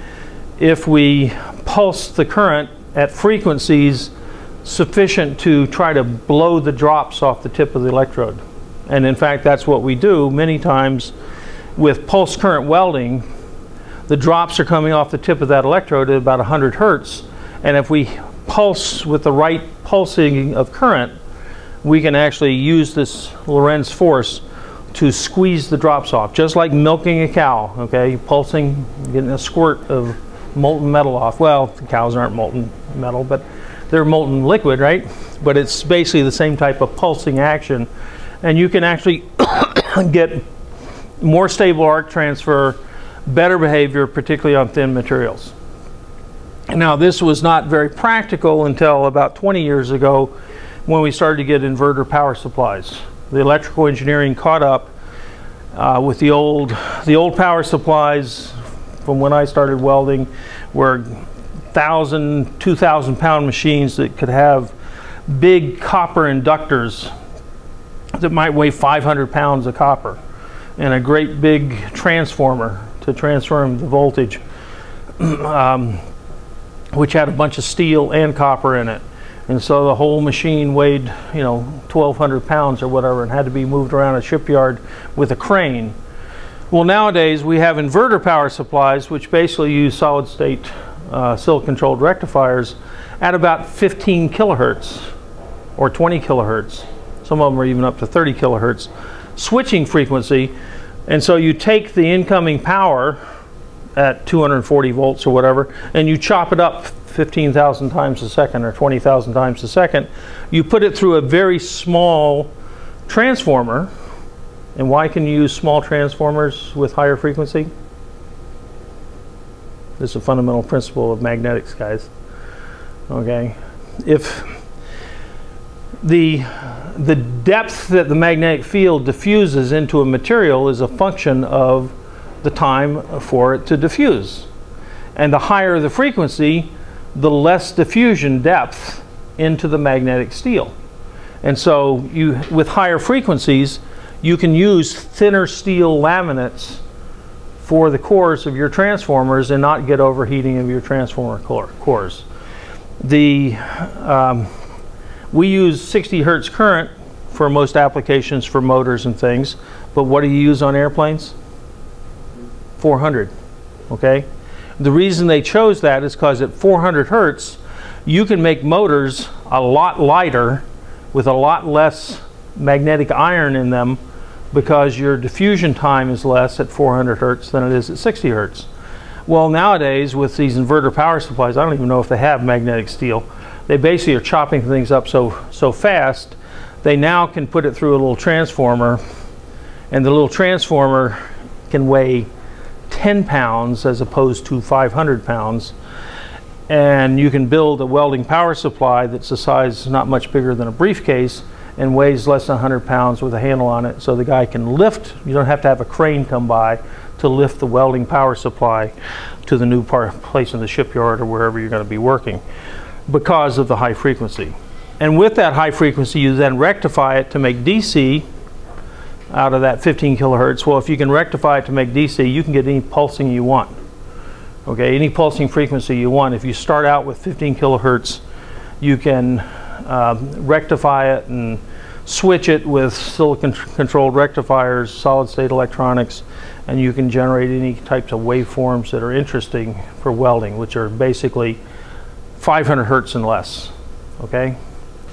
if we pulsed the current at frequencies sufficient to try to blow the drops off the tip of the electrode. And in fact, that's what we do many times with pulse current welding. The drops are coming off the tip of that electrode at about 100 hertz. And if we pulse with the right pulsing of current, we can actually use this Lorentz force to squeeze the drops off, just like milking a cow. Okay, pulsing, getting a squirt of molten metal off. Well, the cows aren't molten metal, but they're molten liquid, right? But it's basically the same type of pulsing action, and you can actually get more stable arc transfer, better behavior, particularly on thin materials. Now, this was not very practical until about 20 years ago when we started to get inverter power supplies. The electrical engineering caught up with the old power supplies from when I started welding, were 1,000, 2,000 pound machines that could have big copper inductors that might weigh 500 pounds of copper, and a great big transformer to transform the voltage, which had a bunch of steel and copper in it. And so the whole machine weighed, 1,200 pounds or whatever, and had to be moved around a shipyard with a crane. Well, nowadays we have inverter power supplies, which basically use solid state silicon controlled rectifiers at about 15 kilohertz or 20 kilohertz. Some of them are even up to 30 kilohertz switching frequency. And so you take the incoming power at 240 volts or whatever, and you chop it up 15,000 times a second or 20,000 times a second. You put it through a very small transformer. And why can you use small transformers with higher frequency? This is a fundamental principle of magnetics, guys. Okay, if the depth that the magnetic field diffuses into a material is a function of the time for it to diffuse, and the higher the frequency, the less diffusion depth into the magnetic steel. And so with higher frequencies, you can use thinner steel laminates for the cores of your transformers and not get overheating of your transformer cores. We use 60 hertz current for most applications for motors and things, but what do you use on airplanes? 400, okay? The reason they chose that is because at 400 hertz, you can make motors a lot lighter with a lot less magnetic iron in them, because your diffusion time is less at 400 hertz than it is at 60 hertz. Well, nowadays with these inverter power supplies, I don't even know if they have magnetic steel. They basically are chopping things up so fast, they now can put it through a little transformer, and the little transformer can weigh 10 pounds as opposed to 500 pounds. And you can build a welding power supply that's a size not much bigger than a briefcase and weighs less than 100 pounds with a handle on it, so the guy can lift. You don't have to have a crane come by to lift the welding power supply to the new place in the shipyard or wherever you're going to be working, because of the high frequency. And with that high frequency, you then rectify it to make DC out of that 15 kilohertz. Well, if you can rectify it to make DC, you can get any pulsing you want. Okay, any pulsing frequency you want. If you start out with 15 kilohertz, you can rectify it and switch it with silicon controlled rectifiers, solid state electronics, and you can generate any types of waveforms that are interesting for welding, which are basically 500 hertz and less. Okay,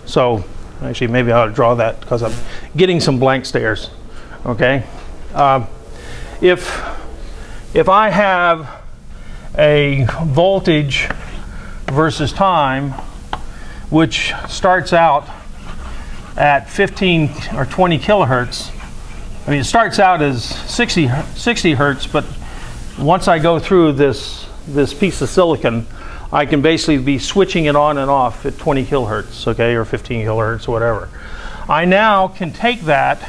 so Actually, maybe I ought to draw that because I'm getting some blank stares. Okay. If I have a voltage versus time, which starts out at 15 or 20 kilohertz. I mean, it starts out as 60 hertz, but once I go through this piece of silicon, I can basically be switching it on and off at 20 kilohertz, okay, or 15 kilohertz, or whatever. I now can take that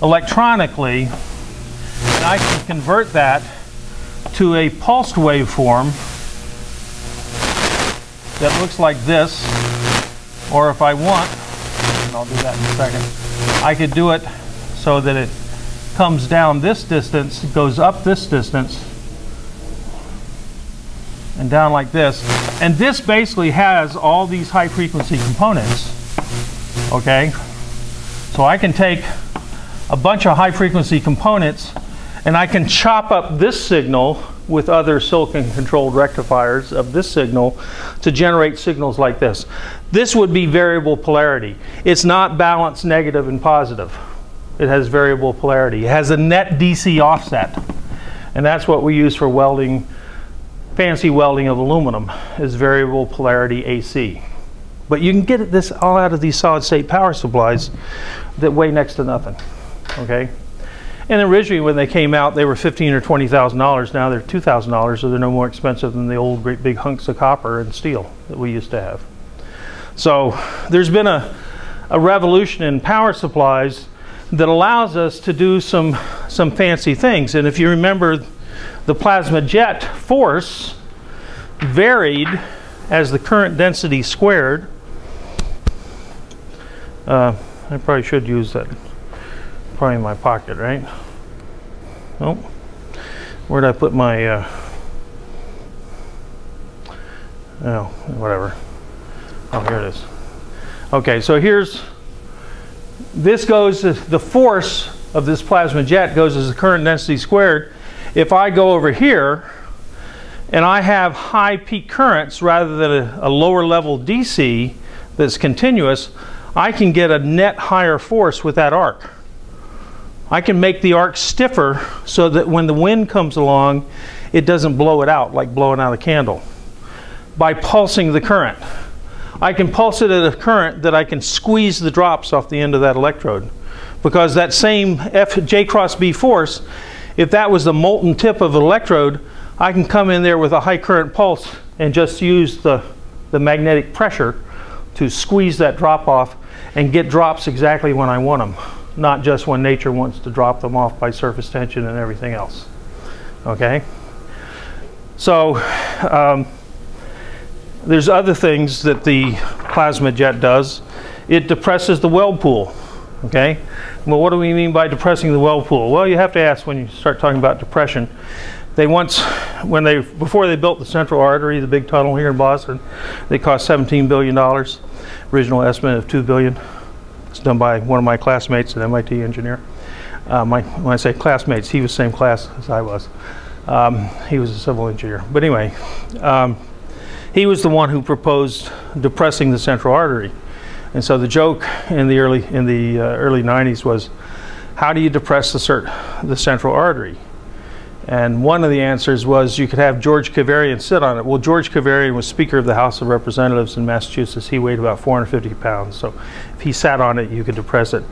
electronically, and I can convert that to a pulsed waveform that looks like this, or if I want, and I'll do that in a second, I could do it so that it comes down this distance, goes up this distance, and down like this. And this basically has all these high frequency components, okay? So I can take a bunch of high frequency components and I can chop up this signal with other silicon controlled rectifiers of this signal to generate signals like this. This would be variable polarity. It's not balanced negative and positive. It has variable polarity. It has a net DC offset. And that's what we use for welding, fancy welding of aluminum, is variable polarity AC. But you can get this all out of these solid state power supplies that weigh next to nothing, okay? And originally when they came out, they were $15,000 or $20,000. Now they're $2,000, so they're no more expensive than the old great big hunks of copper and steel that we used to have. So there's been a revolution in power supplies that allows us to do some fancy things. And if you remember, the plasma jet force varied as the current density squared. I probably should use that. Probably in my pocket, right? Oh, where did I put my? Oh, whatever. Oh, here it is. Okay, so this goes, the force of this plasma jet goes as the current density squared. If I go over here and I have high peak currents rather than a lower level DC that's continuous, I can get a net higher force with that arc. I can make the arc stiffer so that when the wind comes along, it doesn't blow it out like blowing out a candle. By pulsing the current. I can pulse it at a current that I can squeeze the drops off the end of that electrode. Because that same J cross B force, if that was the molten tip of an electrode, I can come in there with a high current pulse and just use the magnetic pressure to squeeze that drop off and get drops exactly when I want them. Not just when nature wants to drop them off by surface tension and everything else. Okay? So, there's other things that the plasma jet does. It depresses the weld pool. Okay? Well, what do we mean by depressing the weld pool? Well, you have to ask when you start talking about depression. They once, before they built the central artery, the big tunnel here in Boston, they cost $17 billion. Original estimate of $2 billion. It's done by one of my classmates, an MIT engineer. When I say classmates, he was the same class as I was. He was a civil engineer. But anyway, he was the one who proposed depressing the central artery. And so the joke in the early 90s was, how do you depress the central artery? And one of the answers was you could have George Kavarian sit on it. Well, George Kavarian was Speaker of the House of Representatives in Massachusetts. He weighed about 450 pounds. So if he sat on it, you could depress it.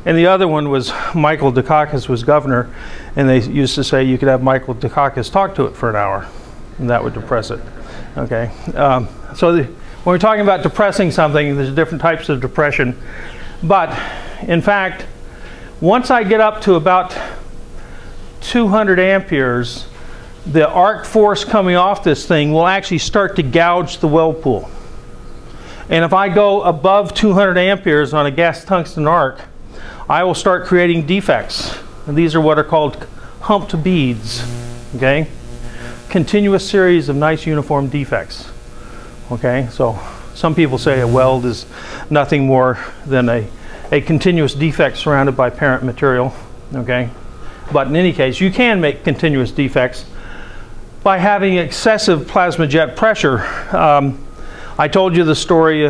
And the other one was Michael Dukakis was governor, and they used to say you could have Michael Dukakis talk to it for an hour, and that would depress it. Okay. When we're talking about depressing something, there's different types of depression. But in fact, once I get up to about 200 amperes, the arc force coming off this thing will actually start to gouge the weld pool. And if I go above 200 amperes on a gas tungsten arc, I will start creating defects. And these are what are called humped beads. Okay? Continuous series of nice uniform defects. Okay? So some people say a weld is nothing more than a continuous defect surrounded by parent material. Okay? But in any case, you can make continuous defects by having excessive plasma jet pressure. I told you the story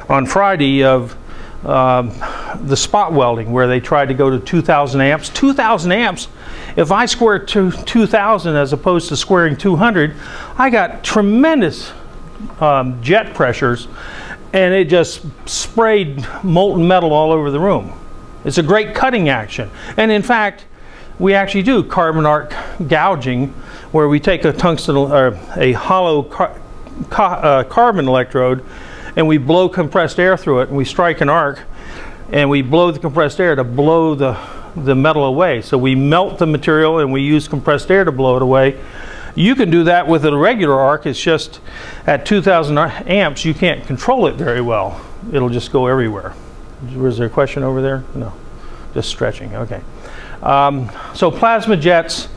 on Friday of the spot welding, where they tried to go to 2,000 amps. 2,000 amps, if I square 2,000 as opposed to squaring 200, I got tremendous jet pressures, and it just sprayed molten metal all over the room. It's a great cutting action. And in fact, we actually do carbon arc gouging, where we take a tungsten or a hollow carbon electrode, and we blow compressed air through it, and we strike an arc, and we blow the compressed air to blow the metal away. So we melt the material and we use compressed air to blow it away. You can do that with a regular arc. It's just at 2,000 amps you can't control it very well. It'll just go everywhere. Was there a question over there? No, just stretching. Okay. So plasma jets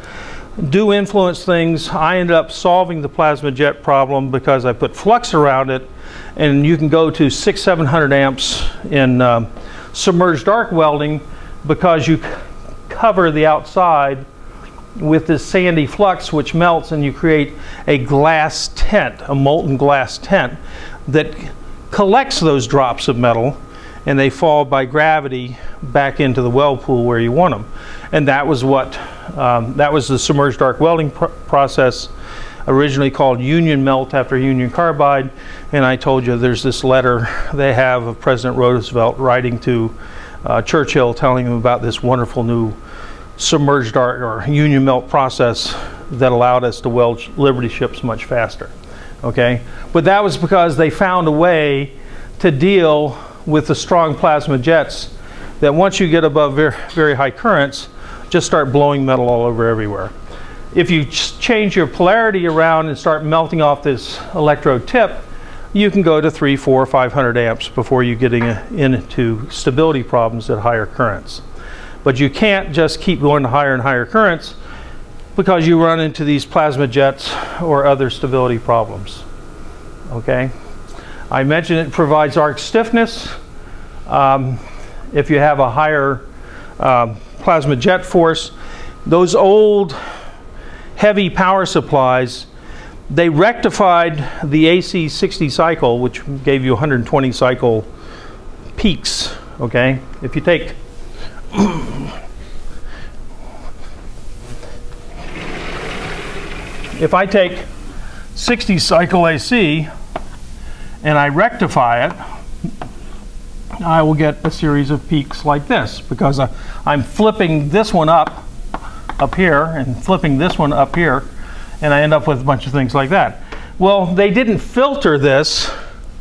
do influence things. I ended up solving the plasma jet problem because I put flux around it, and you can go to 600-700 amps in submerged arc welding, because you cover the outside with this sandy flux which melts, and you create a glass tent, a molten glass tent that collects those drops of metal, and they fall by gravity back into the weld pool where you want them. And that was what that was the submerged arc welding process, originally called union melt after union carbide. And I told you there's this letter they have of President Roosevelt writing to Churchill, telling him about this wonderful new submerged arc or union melt process that allowed us to weld Liberty ships much faster. Okay, but that was because they found a way to deal with the strong plasma jets that once you get above very high currents, just start blowing metal all over everywhere. If you change your polarity around and start melting off this electrode tip, you can go to 300, 400, 500 amps before you get into stability problems at higher currents. But you can't just keep going to higher and higher currents, because you run into these plasma jets or other stability problems. Okay? I mentioned it provides arc stiffness. If you have a higher plasma jet force, those old heavy power supplies, they rectified the AC 60 cycle, which gave you 120 cycle peaks. Okay? If you take if I take 60 cycle AC and I rectify it, I will get a series of peaks like this, because I'm flipping this one up here and flipping this one up here, and I end up with a bunch of things like that. Well, they didn't filter this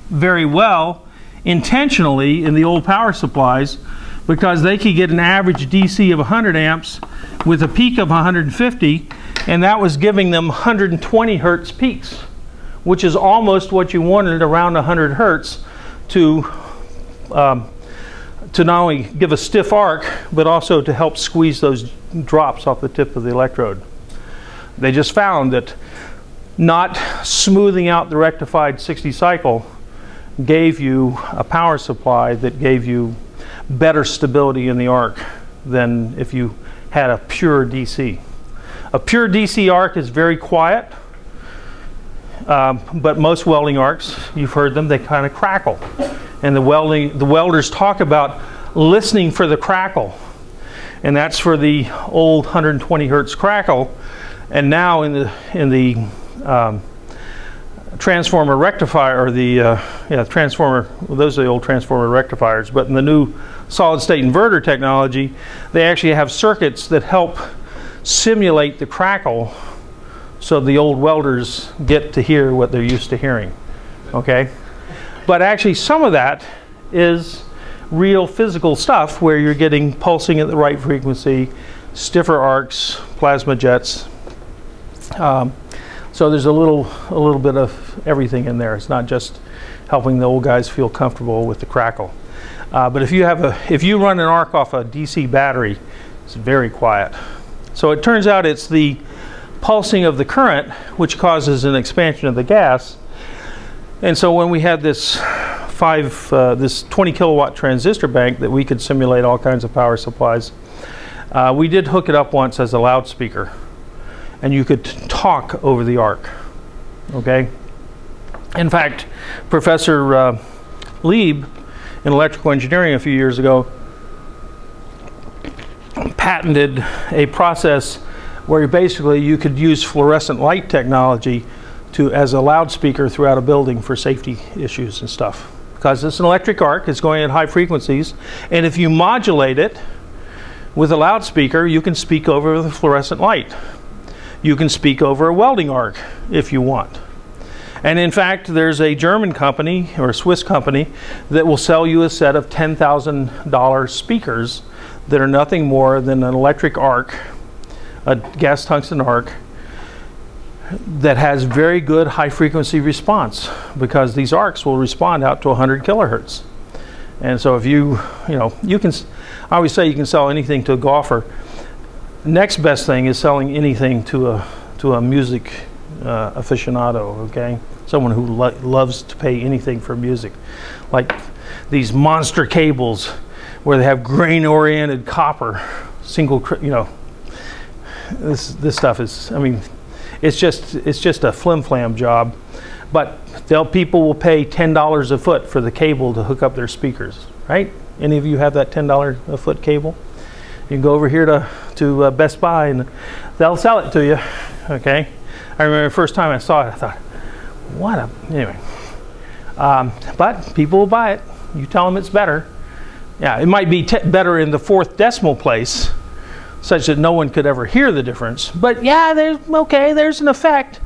very well intentionally in the old power supplies, because they could get an average DC of 100 amps with a peak of 150, and that was giving them 120 hertz peaks, which is almost what you wanted, around 100 hertz, to not only give a stiff arc, but also to help squeeze those drops off the tip of the electrode. They just found that not smoothing out the rectified 60 cycle gave you a power supply that gave you better stability in the arc than if you had a pure DC. A pure DC arc is very quiet, but most welding arcs, you've heard them, they kind of crackle. And the welders talk about listening for the crackle, and that's for the old 120 hertz crackle. And now in the transformer rectifier, or the transformer, well, those are the old transformer rectifiers, but in the new solid state inverter technology, they actually have circuits that help simulate the crackle, so the old welders get to hear what they're used to hearing. Okay? But actually some of that is real physical stuff, where you're getting pulsing at the right frequency, stiffer arcs, plasma jets. So there's a little bit of everything in there. It's not just helping the old guys feel comfortable with the crackle. But if you run an arc off a DC battery, it's very quiet. So it turns out it's the pulsing of the current which causes an expansion of the gas. And so when we had this 20 kilowatt transistor bank that we could simulate all kinds of power supplies, we did hook it up once as a loudspeaker, and you could talk over the arc. Okay? In fact, Professor Lieb in electrical engineering a few years ago patented a process where basically you could use fluorescent light technology as a loudspeaker throughout a building for safety issues and stuff. Because it's an electric arc, it's going at high frequencies, and if you modulate it with a loudspeaker, you can speak over the fluorescent light. You can speak over a welding arc if you want. And in fact, there's a German company or a Swiss company that will sell you a set of $10,000 speakers that are nothing more than an electric arc, a gas tungsten arc, that has very good high frequency response, because these arcs will respond out to 100 kilohertz. And so if you can, I always say you can sell anything to a golfer. Next best thing is selling anything to a music aficionado, okay? Someone who loves to pay anything for music. Like these monster cables where they have grain-oriented copper, single, this stuff is, I mean, it's just a flim-flam job. But people will pay $10 a foot for the cable to hook up their speakers, right? Any of you have that $10 a foot cable? You can go over here to Best Buy and they'll sell it to you, okay? I remember the first time I saw it, I thought, anyway. But people will buy it. You tell them it's better. Yeah, it might be better in the 4th decimal place, such that no one could ever hear the difference. But yeah, there's an effect.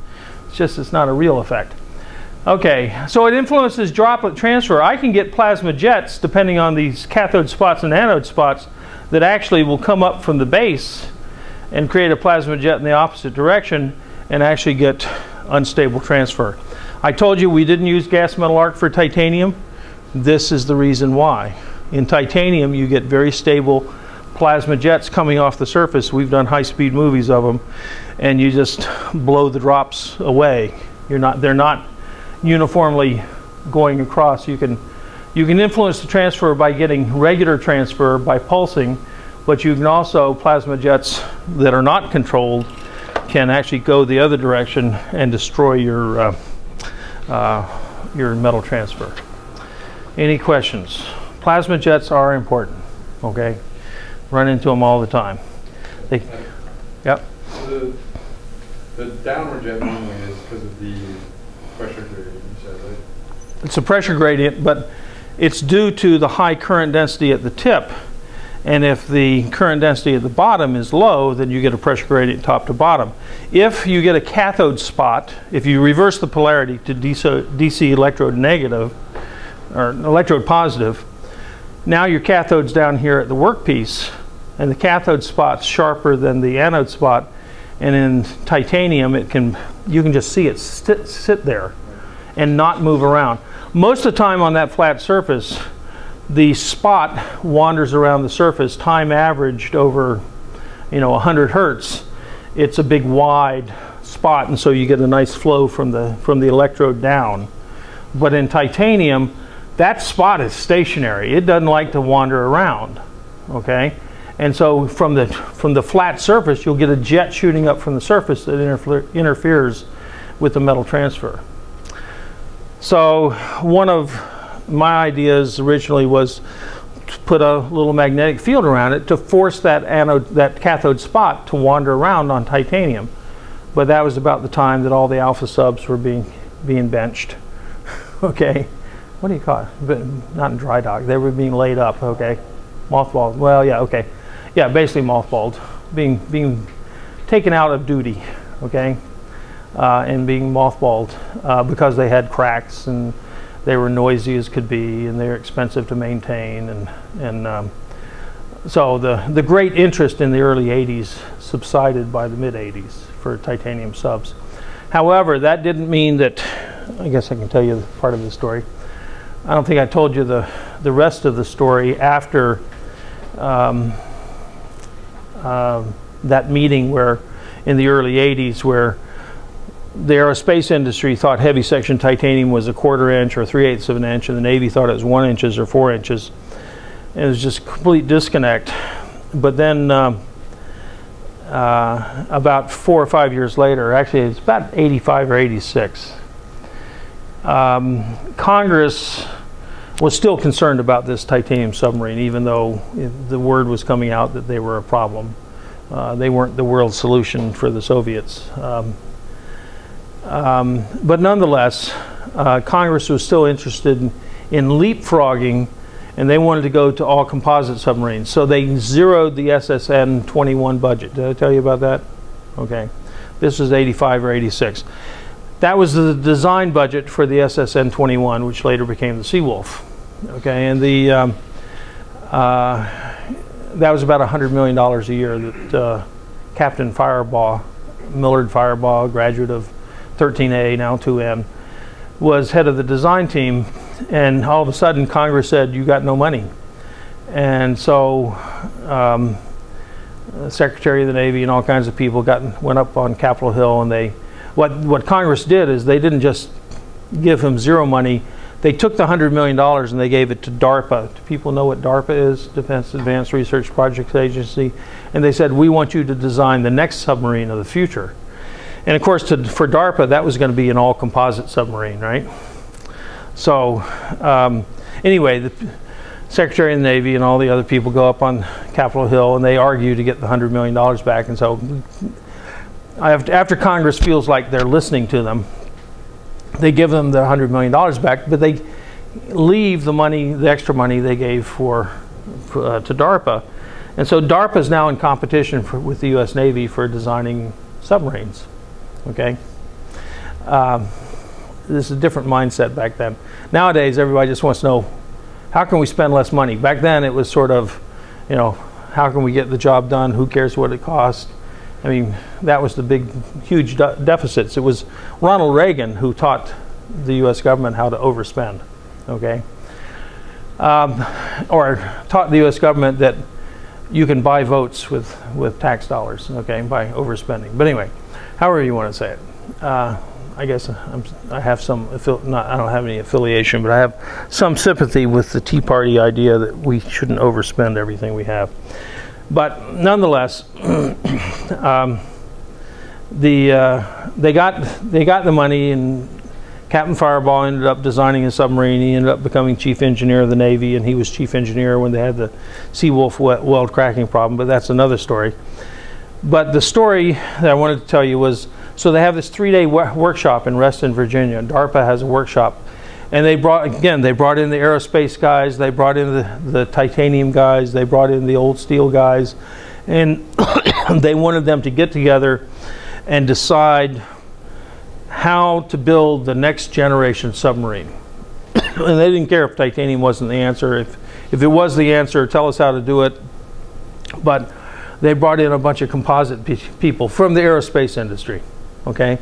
It's just it's not a real effect. Okay, so it influences droplet transfer. I can get plasma jets, depending on these cathode spots and anode spots, that actually will come up from the base and create a plasma jet in the opposite direction and actually get unstable transfer. I told you we didn't use gas metal arc for titanium. This is the reason why. In titanium, you get very stable plasma jets coming off the surface. We've done high-speed movies of them, and you just blow the drops away. They're not uniformly going across. You can influence the transfer by getting regular transfer by pulsing, but you can also, plasma jets that are not controlled can actually go the other direction and destroy your metal transfer. Any questions? Plasma jets are important, okay? Run into them all the time. Yep. So the downward jet normally is because of the pressure gradient, you said, right? It's a pressure gradient, but it's due to the high current density at the tip. And if the current density at the bottom is low, then you get a pressure gradient top to bottom. If you get a cathode spot, if you reverse the polarity to DC electrode negative, or electrode positive, now your cathode's down here at the workpiece, and the cathode spot's sharper than the anode spot, and in titanium you can just see it sit there and not move around. Most of the time on that flat surface, the spot wanders around the surface, time averaged over 100 hertz. It's a big wide spot, and so you get a nice flow from the electrode down. But in titanium, that spot is stationary. It doesn't like to wander around, okay? And so from the flat surface, you'll get a jet shooting up from the surface that interferes with the metal transfer. So one of my ideas originally was to put a little magnetic field around it to force that cathode spot to wander around on titanium. But that was about the time that all the alpha subs were being benched, okay? What do you call it? But not in dry dock. They were being laid up, okay? Mothballed. Well, yeah, okay. Yeah, basically mothballed, being taken out of duty, okay? And being mothballed because they had cracks and they were noisy as could be and they were expensive to maintain. So the great interest in the early 80s subsided by the mid 80s for titanium subs. However, that didn't mean that, I guess I can tell you part of the story. I don't think I told you the rest of the story after that meeting where in the early 80s where the aerospace industry thought heavy section titanium was 1/4 inch or 3/8 of an inch, and the Navy thought it was 1 inch or 4 inches. It was just a complete disconnect. But then about 4 or 5 years later, actually it's about 85 or 86, Congress was still concerned about this titanium submarine, even though the word was coming out that they were a problem. They weren't the world solution for the Soviets. But nonetheless, Congress was still interested in leapfrogging, and they wanted to go to all composite submarines. So they zeroed the SSN-21 budget. Did I tell you about that? Okay. This was 85 or 86. That was the design budget for the SSN-21, which later became the Seawolf. Okay, and that was about $100 million a year that Captain Firebaugh, Millard Firebaugh, graduate of 13A, now 2N, was head of the design team. And all of a sudden, Congress said, "You got no money." And so Secretary of the Navy and all kinds of people went up on Capitol Hill, and what Congress did is they didn't just give him zero money. They took the $100 million and they gave it to DARPA. Do people know what DARPA is? Defense Advanced Research Projects Agency. And they said, "We want you to design the next submarine of the future." And of course, for DARPA, that was going to be an all-composite submarine, right? So anyway, the Secretary of the Navy and all the other people go up on Capitol Hill, and they argue to get the $100 million back. And so after Congress feels like they're listening to them, they give them the $100 million back, but they leave the money, the extra money they gave to DARPA. And so DARPA is now in competition with the U.S. Navy for designing submarines. Okay? This is a different mindset back then. Nowadays, everybody just wants to know, how can we spend less money? Back then, it was sort of, you know, how can we get the job done? Who cares what it costs? I mean, that was the big, huge deficits. It was Ronald Reagan who taught the U.S. government how to overspend, okay? Or taught the U.S. government that you can buy votes with tax dollars, okay, by overspending. But anyway, however you want to say it. I guess I have some, I don't have any affiliation, but I have some sympathy with the Tea Party idea that we shouldn't overspend everything we have. But nonetheless, they got the money, and Captain Firebaugh ended up designing a submarine. He ended up becoming chief engineer of the Navy, and he was chief engineer when they had the Seawolf weld cracking problem, but that's another story. But the story that I wanted to tell you was, so they have this 3-day workshop in Reston, Virginia. DARPA has a workshop. And they brought in the aerospace guys, they brought in the titanium guys, they brought in the old steel guys, and they wanted them to get together and decide how to build the next generation submarine. And they didn't care if titanium wasn't the answer. If it was the answer, tell us how to do it. But they brought in a bunch of composite people from the aerospace industry, okay?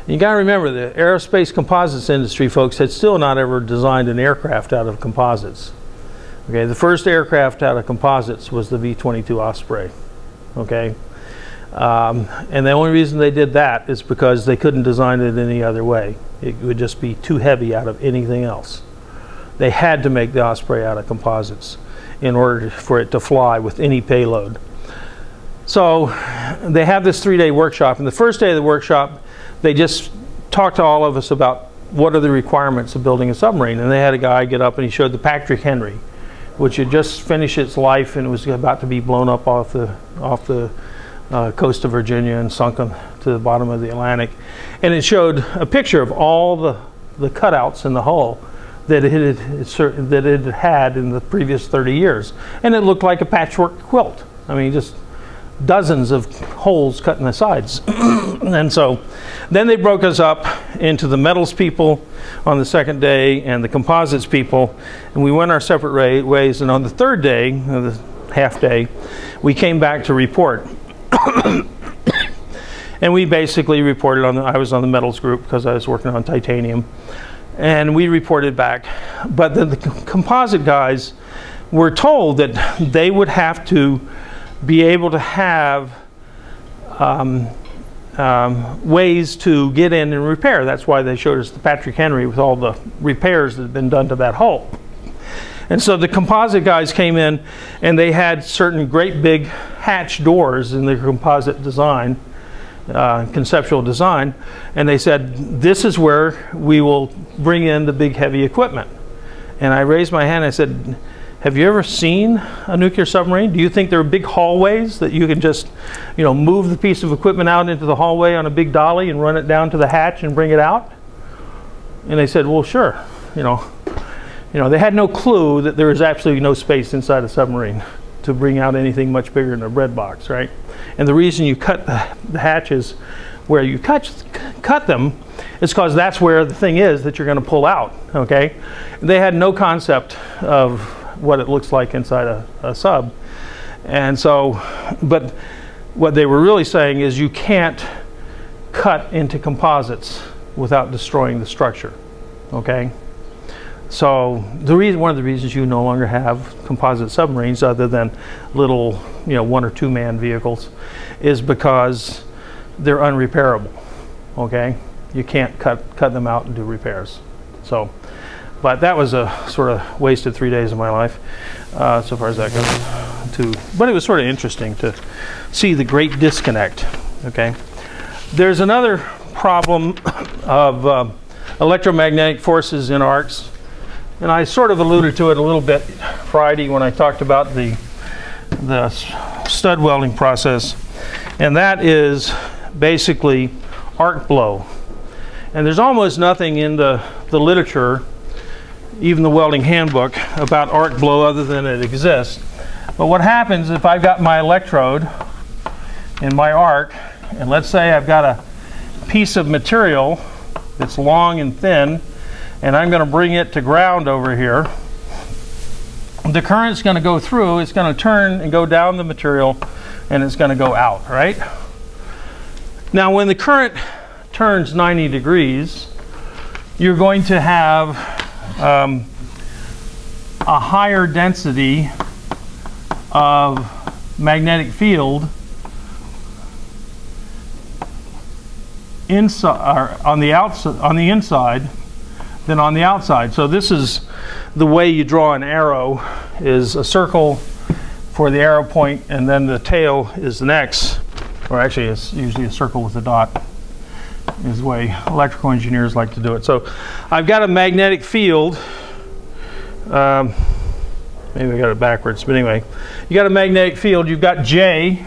You got to remember, the aerospace composites industry, folks, had still not ever designed an aircraft out of composites. Okay, the first aircraft out of composites was the V-22 Osprey. Okay, and the only reason they did that is because they couldn't design it any other way. It would just be too heavy out of anything else. They had to make the Osprey out of composites in order for it to fly with any payload. So they have this 3-day workshop, and the first day of the workshop, they just talked to all of us about what are the requirements of building a submarine. And they had a guy get up and he showed the Patrick Henry, which had just finished its life and was about to be blown up off the coast of Virginia and sunk to the bottom of the Atlantic. And it showed a picture of all the cutouts in the hull that it had in the previous 30 years. And it looked like a patchwork quilt. I mean, just dozens of holes cut in the sides. And so then they broke us up into the metals people on the second day and the composites people, and we went our separate ways. And on the third day, the half day, we came back to report. And we basically reported on I was on the metals group because I was working on titanium, and we reported back. But the composite guys were told that they would have to be able to have ways to get in and repair. That's why they showed us the Patrick Henry with all the repairs that had been done to that hull. And so the composite guys came in, and they had certain great big hatch doors in their composite design, conceptual design, and they said, this is where we will bring in the big heavy equipment. And I raised my hand and I said, have you ever seen a nuclear submarine? Do you think there are big hallways that you can just, you know, move the piece of equipment out into the hallway on a big dolly and run it down to the hatch and bring it out? And they said, well, sure. You know, they had no clue that there was absolutely no space inside a submarine to bring out anything much bigger than a bread box, right? And the reason you cut the hatches where you cut them is because that's where the thing is that you're going to pull out, okay? They had no concept of what it looks like inside a sub. And so, but what they were really saying is you can't cut into composites without destroying the structure, okay? So one of the reasons you no longer have composite submarines other than little, you know, 1 or 2 man vehicles is because they're unrepairable, okay? You can't cut them out and do repairs. So, but that was a sort of wasted 3 days of my life, so far as that goes. But it was sort of interesting to see the great disconnect, okay? There's another problem of electromagnetic forces in arcs, and I sort of alluded to it a little bit Friday when I talked about the stud welding process, and that is basically arc blow. And there's almost nothing in the literature, even the welding handbook, about arc blow other than it exists. But what happens if I've got my electrode in my arc, and let's say I've got a piece of material that's long and thin, and I'm going to bring it to ground over here, the current's going to go through, it's going to turn and go down the material, and it's going to go out, right? Now when the current turns 90 degrees, you're going to have a higher density of magnetic field inside, or on the inside than on the outside. So this is the way you draw an arrow, is a circle for the arrow point, and then the tail is the X, or actually it's usually a circle with a dot, is the way electrical engineers like to do it. So I've got a magnetic field, maybe I got it backwards, but anyway, you got a magnetic field, you've got J,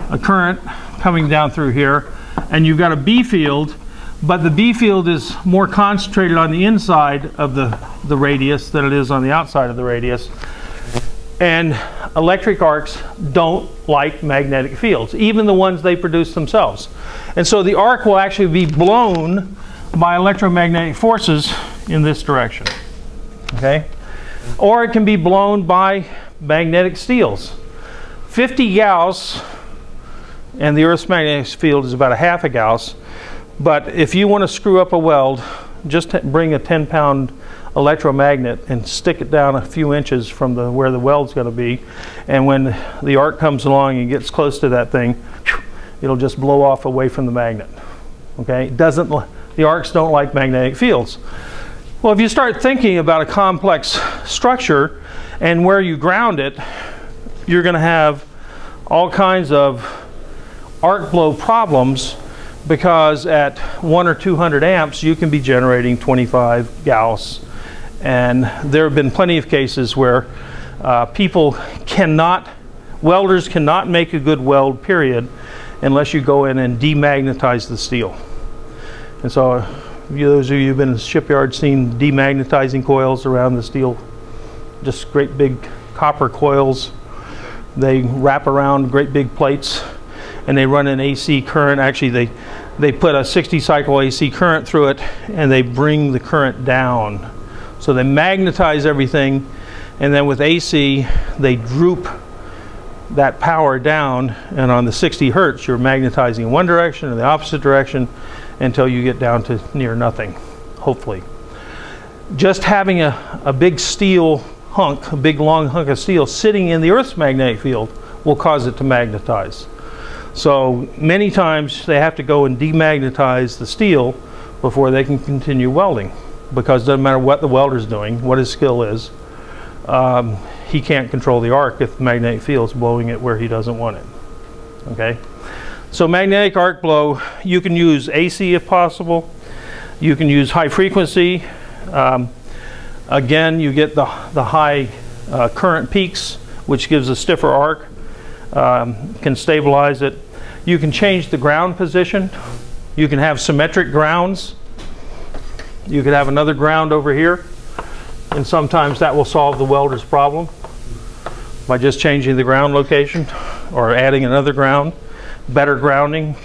a current coming down through here, and you've got a B field, but the B field is more concentrated on the inside of the radius than it is on the outside of the radius. And electric arcs don't like magnetic fields, even the ones they produce themselves. And so the arc will actually be blown by electromagnetic forces in this direction, okay? Or it can be blown by magnetic steels. 50 Gauss, and the Earth's magnetic field is about a half a Gauss, but if you want to screw up a weld, just bring a 10-pound electromagnet and stick it down a few inches from where the weld's going to be, and when the arc comes along and gets close to that thing, it'll just blow off away from the magnet, okay? The arcs don't like magnetic fields. Well, if you start thinking about a complex structure and where you ground it, you're going to have all kinds of arc blow problems, because at 100 or 200 amps you can be generating 25 Gauss, and there have been plenty of cases where welders cannot make a good weld, period, unless you go in and demagnetize the steel. And so those of you who've been in the shipyard seen demagnetizing coils around the steel, just great big copper coils. They wrap around great big plates and they run an AC current. Actually, they put a 60 cycle AC current through it, and they bring the current down. So they magnetize everything, and then with AC they droop that power down, and on the 60 hertz you're magnetizing in one direction or the opposite direction until you get down to near nothing, hopefully. Just having a big steel hunk, a big long hunk of steel sitting in the Earth's magnetic field will cause it to magnetize. So many times they have to go and demagnetize the steel before they can continue welding, because it doesn't matter what the welder's doing, what his skill is, he can't control the arc if the magnetic field's blowing it where he doesn't want it, okay? So magnetic arc blow, you can use AC if possible, you can use high frequency. Again, you get the high current peaks, which gives a stiffer arc, can stabilize it. You can change the ground position. You can have symmetric grounds. You could have another ground over here, and sometimes that will solve the welder's problem by just changing the ground location or adding another ground, better grounding.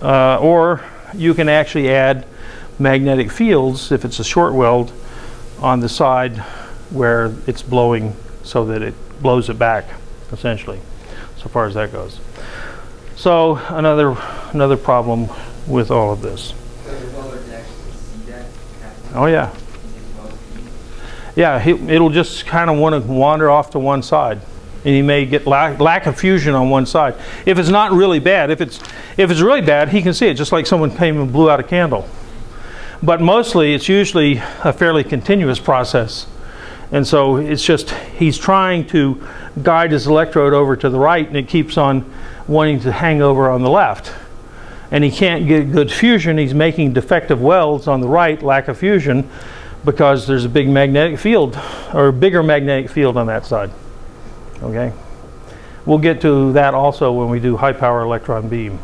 Or you can actually add magnetic fields if it's a short weld on the side where it's blowing, so that it blows it back, essentially, so far as that goes. So another problem with all of this. So the welder can actually see that? Oh yeah. Yeah, it'll just kind of want to wander off to one side, and he may get lack of fusion on one side. If it's not really bad, if it's really bad, he can see it, just like someone came and blew out a candle. But mostly, it's usually a fairly continuous process, and so it's just he's trying to guide his electrode over to the right, and it keeps on wanting to hang over on the left, and he can't get good fusion. He's making defective welds on the right, lack of fusion, because there's a big magnetic field, or a bigger magnetic field on that side. Okay, we'll get to that also when we do high power electron beam,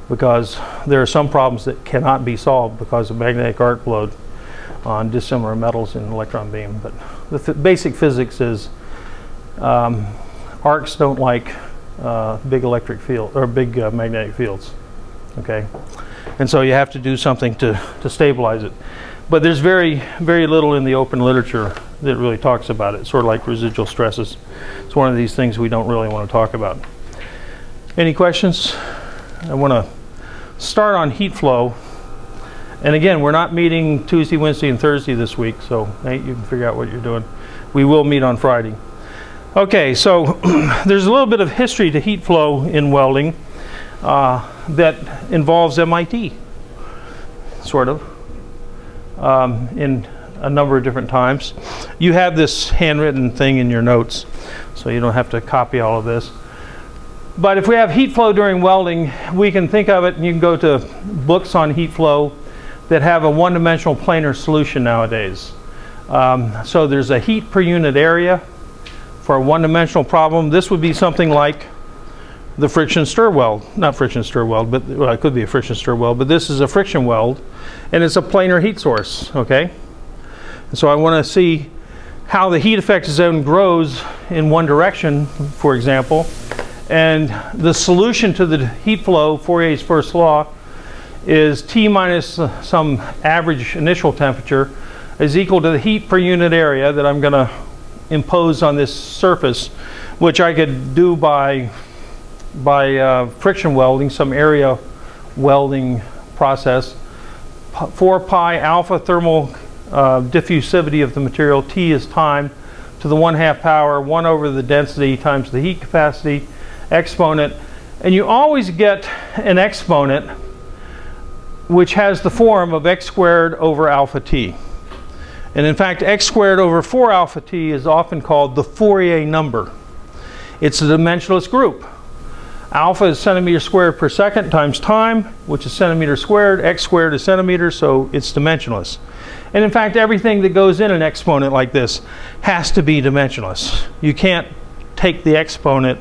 because there are some problems that cannot be solved because of magnetic arc load on dissimilar metals in electron beam. But the basic physics is arcs don't like big electric field or big magnetic fields. Okay, and so you have to do something to stabilize it. But there's very little in the open literature that really talks about it. Sort of like residual stresses. It's one of these things we don't really want to talk about. Any questions? I want to start on heat flow. And again, we're not meeting Tuesday, Wednesday, and Thursday this week, so Nate, you can figure out what you're doing. We will meet on Friday. Okay, so there's a little bit of history to heat flow in welding that involves MIT, sort of, in a number of different times. You have this handwritten thing in your notes, so you don't have to copy all of this. But if we have heat flow during welding, we can think of it, and you can go to books on heat flow that have a one-dimensional planar solution nowadays. So there's a heat per unit area for a one-dimensional problem. This would be something like the friction stir weld. Not friction stir weld, but well, it could be a friction stir weld, but this is a friction weld, and it's a planar heat source, okay? And so I want to see how the heat effect zone grows in one direction, for example, and the solution to the heat flow, Fourier's first law, is T minus some average initial temperature is equal to the heat per unit area that I'm going to impose on this surface, which I could do by friction welding, some area welding process. 4 pi alpha thermal diffusivity of the material, T is time, to the 1/2 power, 1 over the density times the heat capacity, exponent. And you always get an exponent which has the form of x squared over alpha t. And in fact, x squared over 4 alpha t is often called the Fourier number. It's a dimensionless group. Alpha is centimeters squared per second times time, which is centimeters squared. X squared is centimeters, so it's dimensionless. And in fact, everything that goes in an exponent like this has to be dimensionless. You can't take the exponent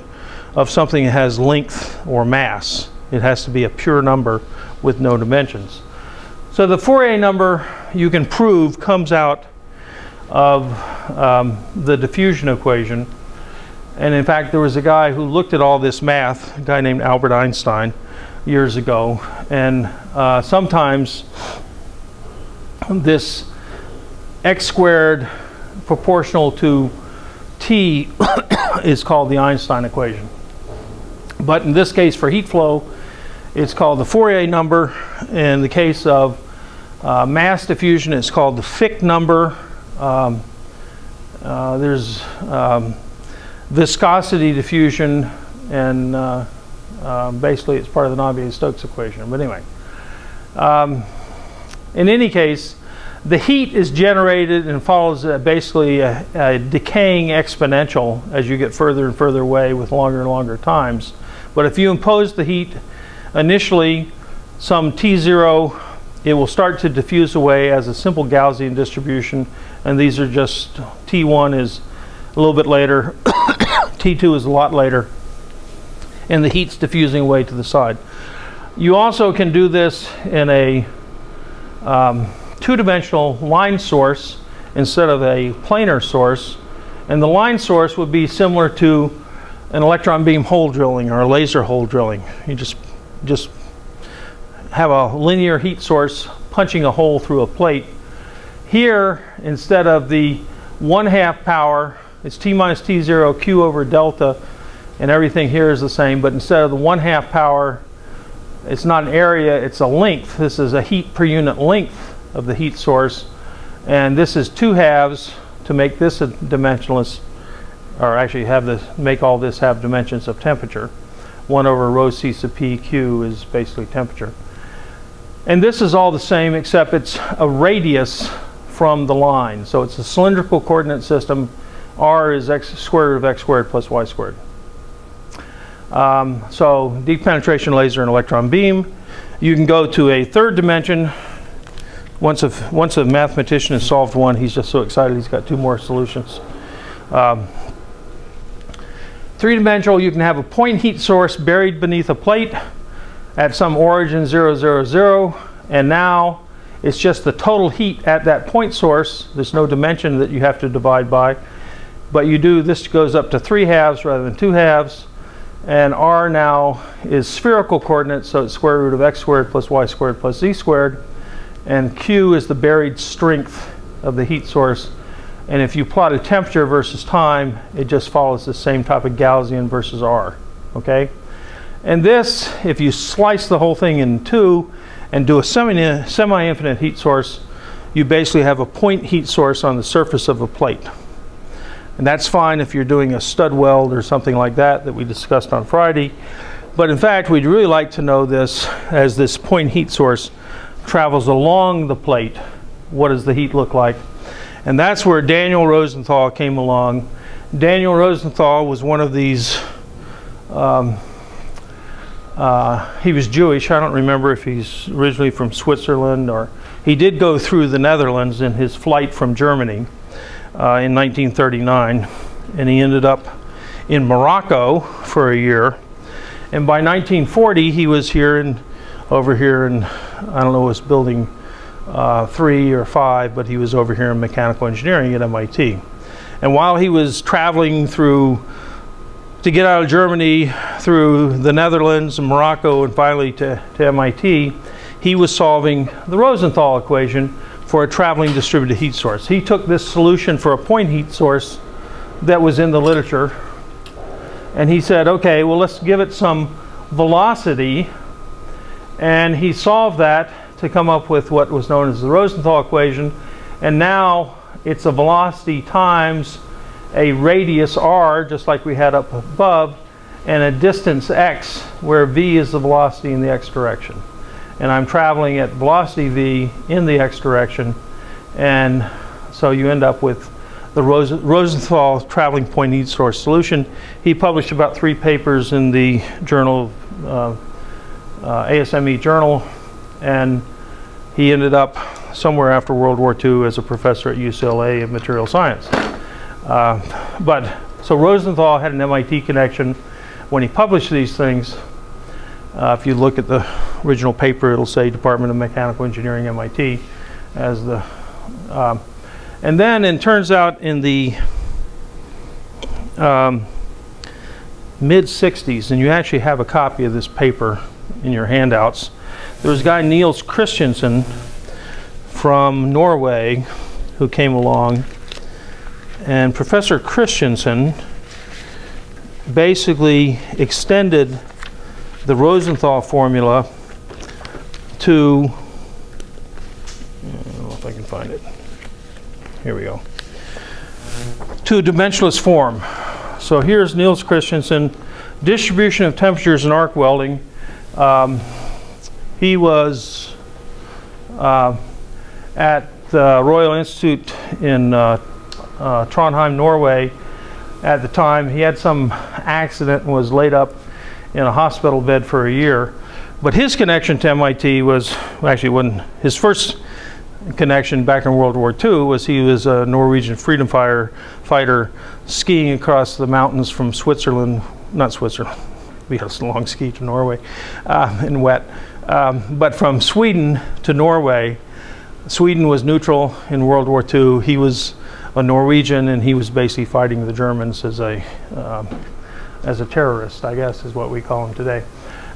of something that has length or mass. It has to be a pure number with no dimensions. So the Fourier number, you can prove, comes out of the diffusion equation. And in fact, there was a guy who looked at all this math, a guy named Albert Einstein, years ago. And sometimes this x squared proportional to t is called the Einstein equation. But in this case, for heat flow, it's called the Fourier number. In the case of mass diffusion, it's called the Fick number. There's viscosity diffusion, and basically it's part of the Navier-Stokes equation. But anyway, in any case, the heat is generated and follows basically a decaying exponential as you get further and further away with longer and longer times. But if you impose the heat initially, some T0 it will start to diffuse away as a simple Gaussian distribution, and these are just, T1 is a little bit later, T2 is a lot later, and the heat's diffusing away to the side. You also can do this in a two-dimensional line source instead of a planar source, and the line source would be similar to an electron beam hole drilling or a laser hole drilling. You just have a linear heat source punching a hole through a plate. Here, instead of the 1/2 power, it's T minus T0 Q over delta, and everything here is the same, but instead of the 1/2 power, it's not an area, it's a length. This is a heat per unit length of the heat source, and this is 2/2 to make this a dimensionless, or actually have this, make all this have dimensions of temperature. 1 over rho C sub P Q is basically temperature. And this is all the same, except it's a radius from the line. So it's a cylindrical coordinate system. R is x square root of x squared plus y squared. So deep penetration laser and electron beam. You can go to a third dimension. Once a mathematician has solved one, he's just so excited he's got 2 more solutions. Three-dimensional, you can have a point heat source buried beneath a plate at some origin 0, 0, 0, and now it's just the total heat at that point source. There's no dimension that you have to divide by, but you do, this goes up to 3/2 rather than 2/2, and R now is spherical coordinates, so it's square root of x squared plus y squared plus z squared, and Q is the buried strength of the heat source. And if you plot a temperature versus time, it just follows the same type of Gaussian versus R, okay? And this, if you slice the whole thing in two and do a semi-infinite heat source, you basically have a point heat source on the surface of a plate. And that's fine if you're doing a stud weld or something like that we discussed on Friday. But in fact, we'd really like to know this as this point heat source travels along the plate. What does the heat look like? And that's where Daniel Rosenthal came along. Daniel Rosenthal was one of these, he was Jewish. I don't remember if he's originally from Switzerland, or he did go through the Netherlands in his flight from Germany in 1939, and he ended up in Morocco for a year. And by 1940 he was here over here in, I don't know, it was building 3 or 5, but he was over here in mechanical engineering at MIT. And while he was traveling to get out of Germany, through the Netherlands and Morocco and finally to MIT, he was solving the Rosenthal equation for a traveling distributed heat source. He took this solution for a point heat source that was in the literature, and he said, okay, well, let's give it some velocity, and he solved that to come up with what was known as the Rosenthal equation. And now it's a velocity times a radius r, just like we had up above, and a distance x, where v is the velocity in the x direction. And I'm traveling at velocity v in the x direction, and so you end up with the Rosenthal traveling point heat source solution. He published about 3 papers in the journal, ASME journal, and he ended up somewhere after World War II as a professor at UCLA of material science. So Rosenthal had an MIT connection when he published these things. If you look at the original paper, it'll say Department of Mechanical Engineering, MIT, as the, and then it turns out in the mid-60s, and you actually have a copy of this paper in your handouts, there was a guy, Niels Christiansen, from Norway, who came along, and Professor Christiansen basically extended the Rosenthal formula to, I don't know if I can find it, here we go, to a dimensionless form. So here's Niels Christiansen, distribution of temperatures in arc welding. He was at the Royal Institute in Trondheim, Norway at the time. He had some accident and was laid up in a hospital bed for a year. But his connection to MIT was, well, actually when his first connection back in World War II was he was a Norwegian freedom fighter skiing across the mountains from Switzerland, not Switzerland, we had a long ski to Norway and wet, but from Sweden to Norway. Sweden was neutral in World War II. He was a Norwegian, and he was basically fighting the Germans as a terrorist, I guess is what we call him today.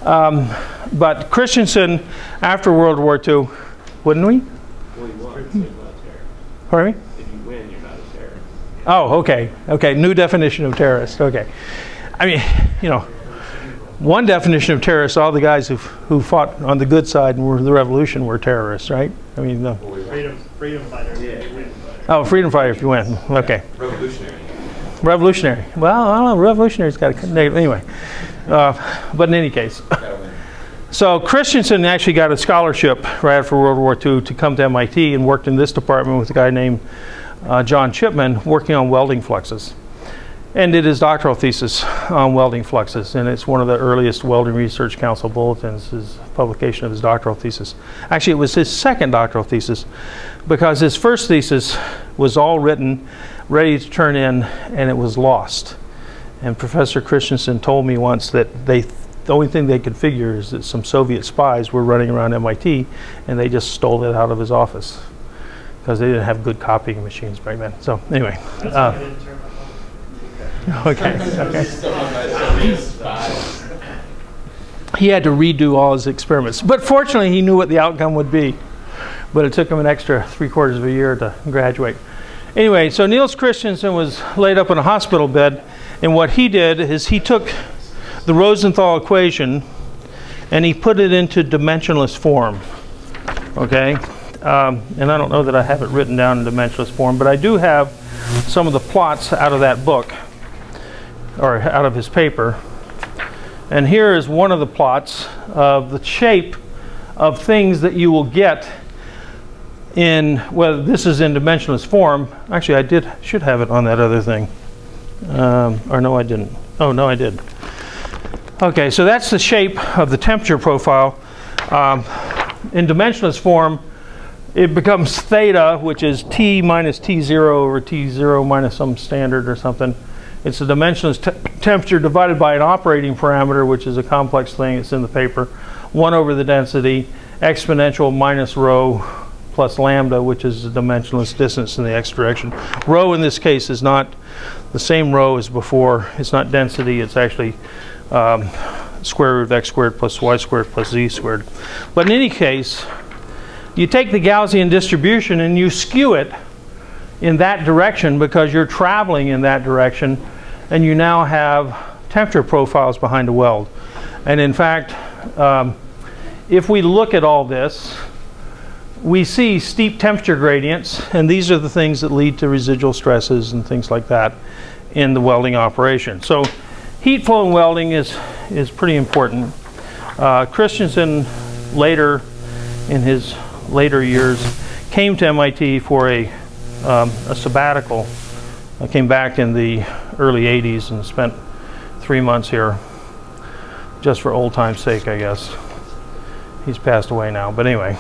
But Christensen, after World War II, wouldn't we? Well, you won, so you're not a terrorist. Pardon me? If you win, you're not a terrorist. Oh, okay. Okay, new definition of terrorist. Okay. I mean, you know, one definition of terrorist, all the guys who fought on the good side and were the revolution were terrorists, right? I mean, freedom fighter. Yeah. Oh, freedom fighter if you win. Okay. Revolutionary. Revolutionary. Well, I don't know. Revolutionary's got a negative. Anyway. But in any case. So Christensen actually got a scholarship right after World War II to come to MIT and worked in this department with a guy named John Chipman working on welding fluxes. And did his doctoral thesis on welding fluxes, and it's one of the earliest Welding Research Council bulletins, his publication of his doctoral thesis. Actually, it was his second doctoral thesis, because his first thesis was all written, ready to turn in, and it was lost. And Professor Christensen told me once that the only thing they could figure is that some Soviet spies were running around MIT, and they just stole it out of his office, because they didn't have good copying machines back then. So anyway. Okay. He had to redo all his experiments, but fortunately he knew what the outcome would be. But it took him an extra 3/4 of a year to graduate. Anyway, so Niels Christensen was laid up in a hospital bed, and what he did is he took the Rosenthal equation and he put it into dimensionless form. Okay, and I don't know that I have it written down in dimensionless form, but I do have some of the plots out of that book, or out of his paper. And here is one of the plots of the shape of things that you will get in, well, this is in dimensionless form. Actually, I should have it on that other thing. Or no, I didn't. Oh, no, I did. Okay, so that's the shape of the temperature profile. In dimensionless form, it becomes theta, which is T minus T0 over T0 minus some standard or something. It's the dimensionless temperature divided by an operating parameter, which is a complex thing. It's in the paper. 1 over the density, exponential minus rho plus lambda, which is the dimensionless distance in the x direction. Rho in this case is not the same rho as before. It's not density. It's actually square root of x squared plus y squared plus z squared. But in any case, you take the Gaussian distribution and you skew it in that direction because you're traveling in that direction, and you now have temperature profiles behind a weld. And in fact, if we look at all this, we see steep temperature gradients, and these are the things that lead to residual stresses and things like that in the welding operation. So heat flow in welding is pretty important. Christensen later, in his later years, came to MIT for a sabbatical. I came back in the early 80s and spent 3 months here, just for old time's sake, I guess. He's passed away now, but anyway.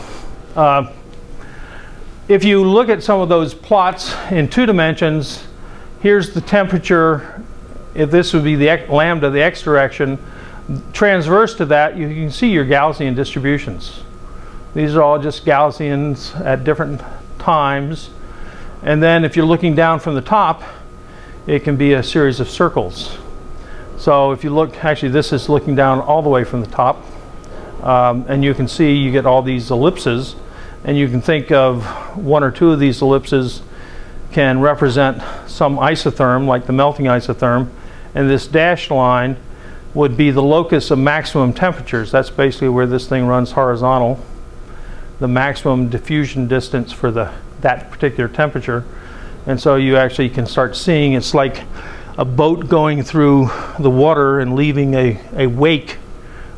If you look at some of those plots in 2 dimensions, here's the temperature. If this would be the lambda, the x direction, transverse to that, you can see your Gaussian distributions. These are all just Gaussians at different times. And then if you're looking down from the top, it can be a series of circles. So if you look, actually this is looking down all the way from the top. And you can see you get all these ellipses. And you can think of 1 or 2 of these ellipses can represent some isotherm, like the melting isotherm. And this dashed line would be the locus of maximum temperatures. That's basically where this thing runs horizontal. The maximum diffusion distance for that particular temperature. And so you actually can start seeing it's like a boat going through the water and leaving a wake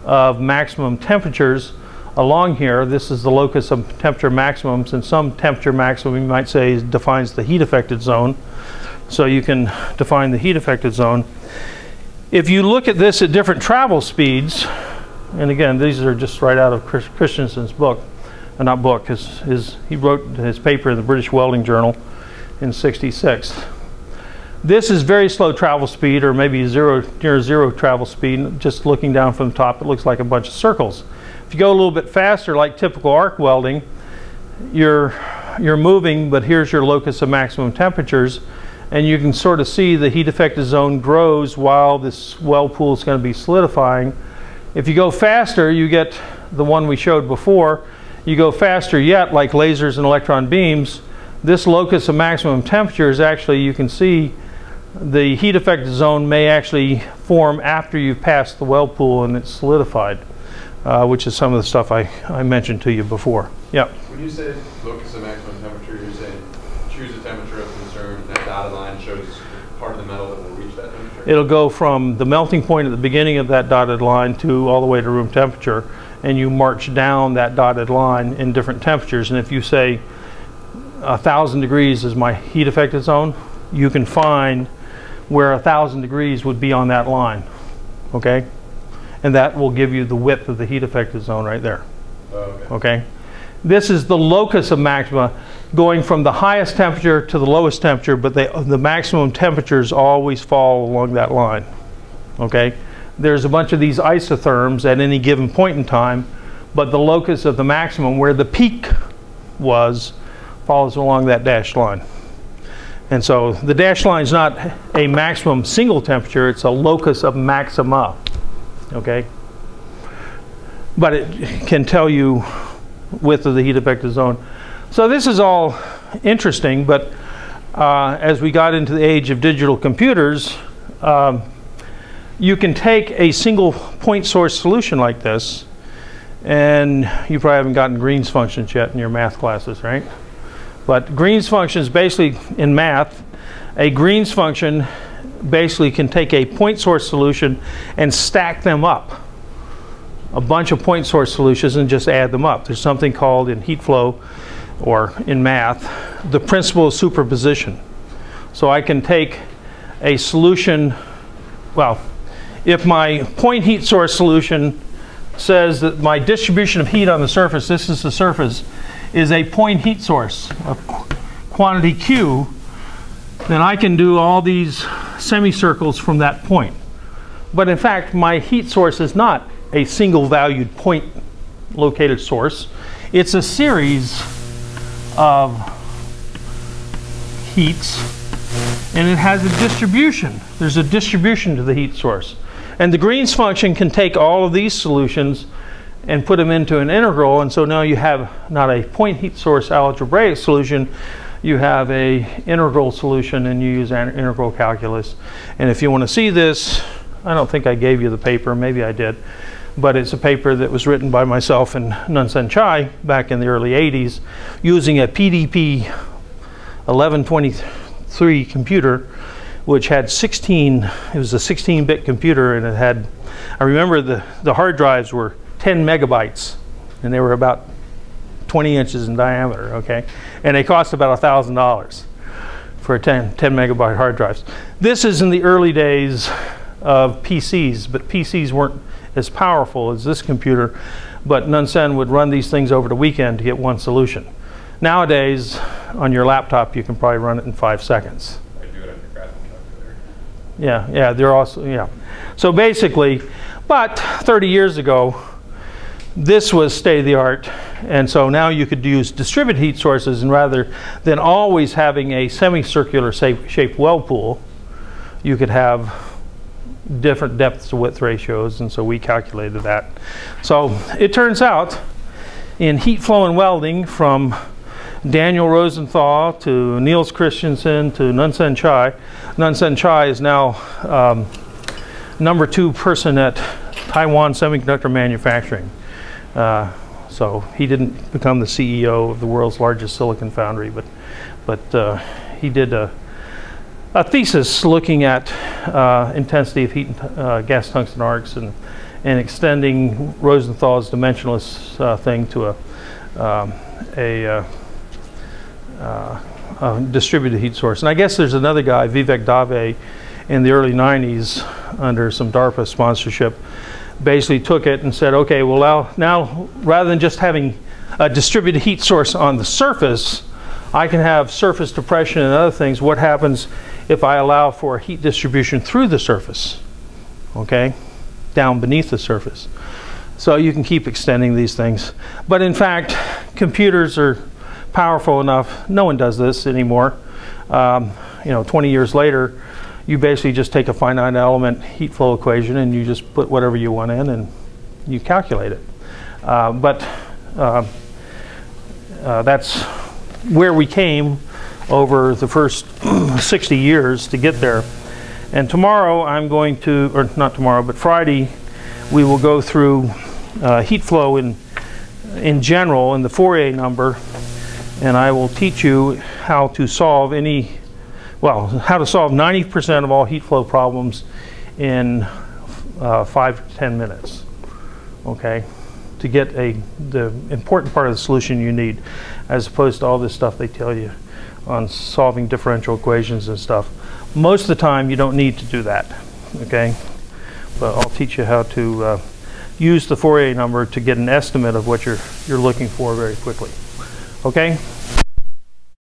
of maximum temperatures along here. This is the locus of temperature maximums, and some temperature maximum you might say defines the heat affected zone. So you can define the heat affected zone. If you look at this at different travel speeds, and again, these are just right out of Christensen's book, not book, he wrote his paper in the British Welding Journal in '66. This is very slow travel speed, or maybe near zero travel speed. Just looking down from the top, it looks like a bunch of circles. If you go a little bit faster, like typical arc welding, you're moving, but here's your locus of maximum temperatures, and you can sort of see the heat affected zone grows while this weld pool is going to be solidifying. If you go faster, you get the one we showed before. You go faster yet, like lasers and electron beams, this locus of maximum temperature is actually, you can see the heat affected zone may actually form after you've passed the weld pool and it's solidified, which is some of the stuff I mentioned to you before. Yeah. When you say locus of maximum temperature, you're saying choose a temperature of concern, and that dotted line shows part of the metal that will reach that temperature? It'll go from the melting point at the beginning of that dotted line to all the way to room temperature, and you march down that dotted line in different temperatures. And if you say 1,000 degrees is my heat affected zone, you can find where 1,000 degrees would be on that line, okay? And that will give you the width of the heat affected zone right there. Okay? This is the locus of maxima, going from the highest temperature to the lowest temperature, but the maximum temperatures always fall along that line, okay? There's a bunch of these isotherms at any given point in time, but the locus of the maximum, where the peak was, follows along that dashed line. And so the dashed line is not a maximum single temperature, it's a locus of maxima, okay? But it can tell you width of the heat affected zone. So this is all interesting, but as we got into the age of digital computers, you can take a single point source solution like this, and you probably haven't gotten Green's functions yet in your math classes, right? But Green's function is basically, in math, a Green's function basically can take a point source solution and stack them up. A bunch of point source solutions and just add them up. There's something called in heat flow, or in math, the principle of superposition. So I can take a solution, well, if my point heat source solution says that my distribution of heat on the surface, this is the surface, is a point heat source of quantity Q, then I can do all these semicircles from that point. But in fact, my heat source is not a single valued point located source. It's a series of heats, and it has a distribution. There's a distribution to the heat source. And the Green's function can take all of these solutions and put them into an integral, and so now you have not a point heat source algebraic solution, you have a integral solution, and you use an integral calculus. And if you want to see this, I don't think I gave you the paper, maybe I did, but it's a paper that was written by myself and Nunsen Chai back in the early 80s using a PDP 1123 computer, which had 16, it was a 16-bit computer, and it had, I remember the hard drives were 10 megabytes, and they were about 20 inches in diameter, okay? And they cost about $1,000 for 10 megabyte hard drives. This is in the early days of PCs, but PCs weren't as powerful as this computer, but Nunsen would run these things over the weekend to get one solution. Nowadays, on your laptop, you can probably run it in 5 seconds. I do it on your graphic calculator. Yeah, they're also, yeah. So basically, but 30 years ago, this was state of the art, and so now you could use distributed heat sources, and rather than always having a semicircular shaped weld pool, you could have different depths to width ratios, and so we calculated that. So it turns out in heat flow and welding, from Daniel Rosenthal to Niels Christensen to Nunsen Chai is now #2 person at Taiwan Semiconductor Manufacturing. So he didn't become the CEO of the world's largest silicon foundry, but he did a thesis looking at intensity of heat and gas tungsten arcs, and extending Rosenthal's dimensionless thing to a distributed heat source. And I guess there's another guy, Vivek Dave, in the early 90s under some DARPA sponsorship, basically took it and said, okay, well now rather than just having a distributed heat source on the surface, I can have surface depression and other things. What happens if I allow for heat distribution through the surface, okay, down beneath the surface? So you can keep extending these things. But in fact, computers are powerful enough. No one does this anymore. You know, 20 years later, you basically just take a finite element heat flow equation and you just put whatever you want in and you calculate it. That's where we came over the first 60 years to get there. And tomorrow I'm going to, or not tomorrow, but Friday, we will go through heat flow in general in the Fourier number, and I will teach you how to solve how to solve 90% of all heat flow problems in 5 to 10 minutes, okay, to get the important part of the solution you need, as opposed to all this stuff they tell you on solving differential equations and stuff. Most of the time you don't need to do that, okay, but I'll teach you how to use the Fourier number to get an estimate of what you're looking for very quickly, okay.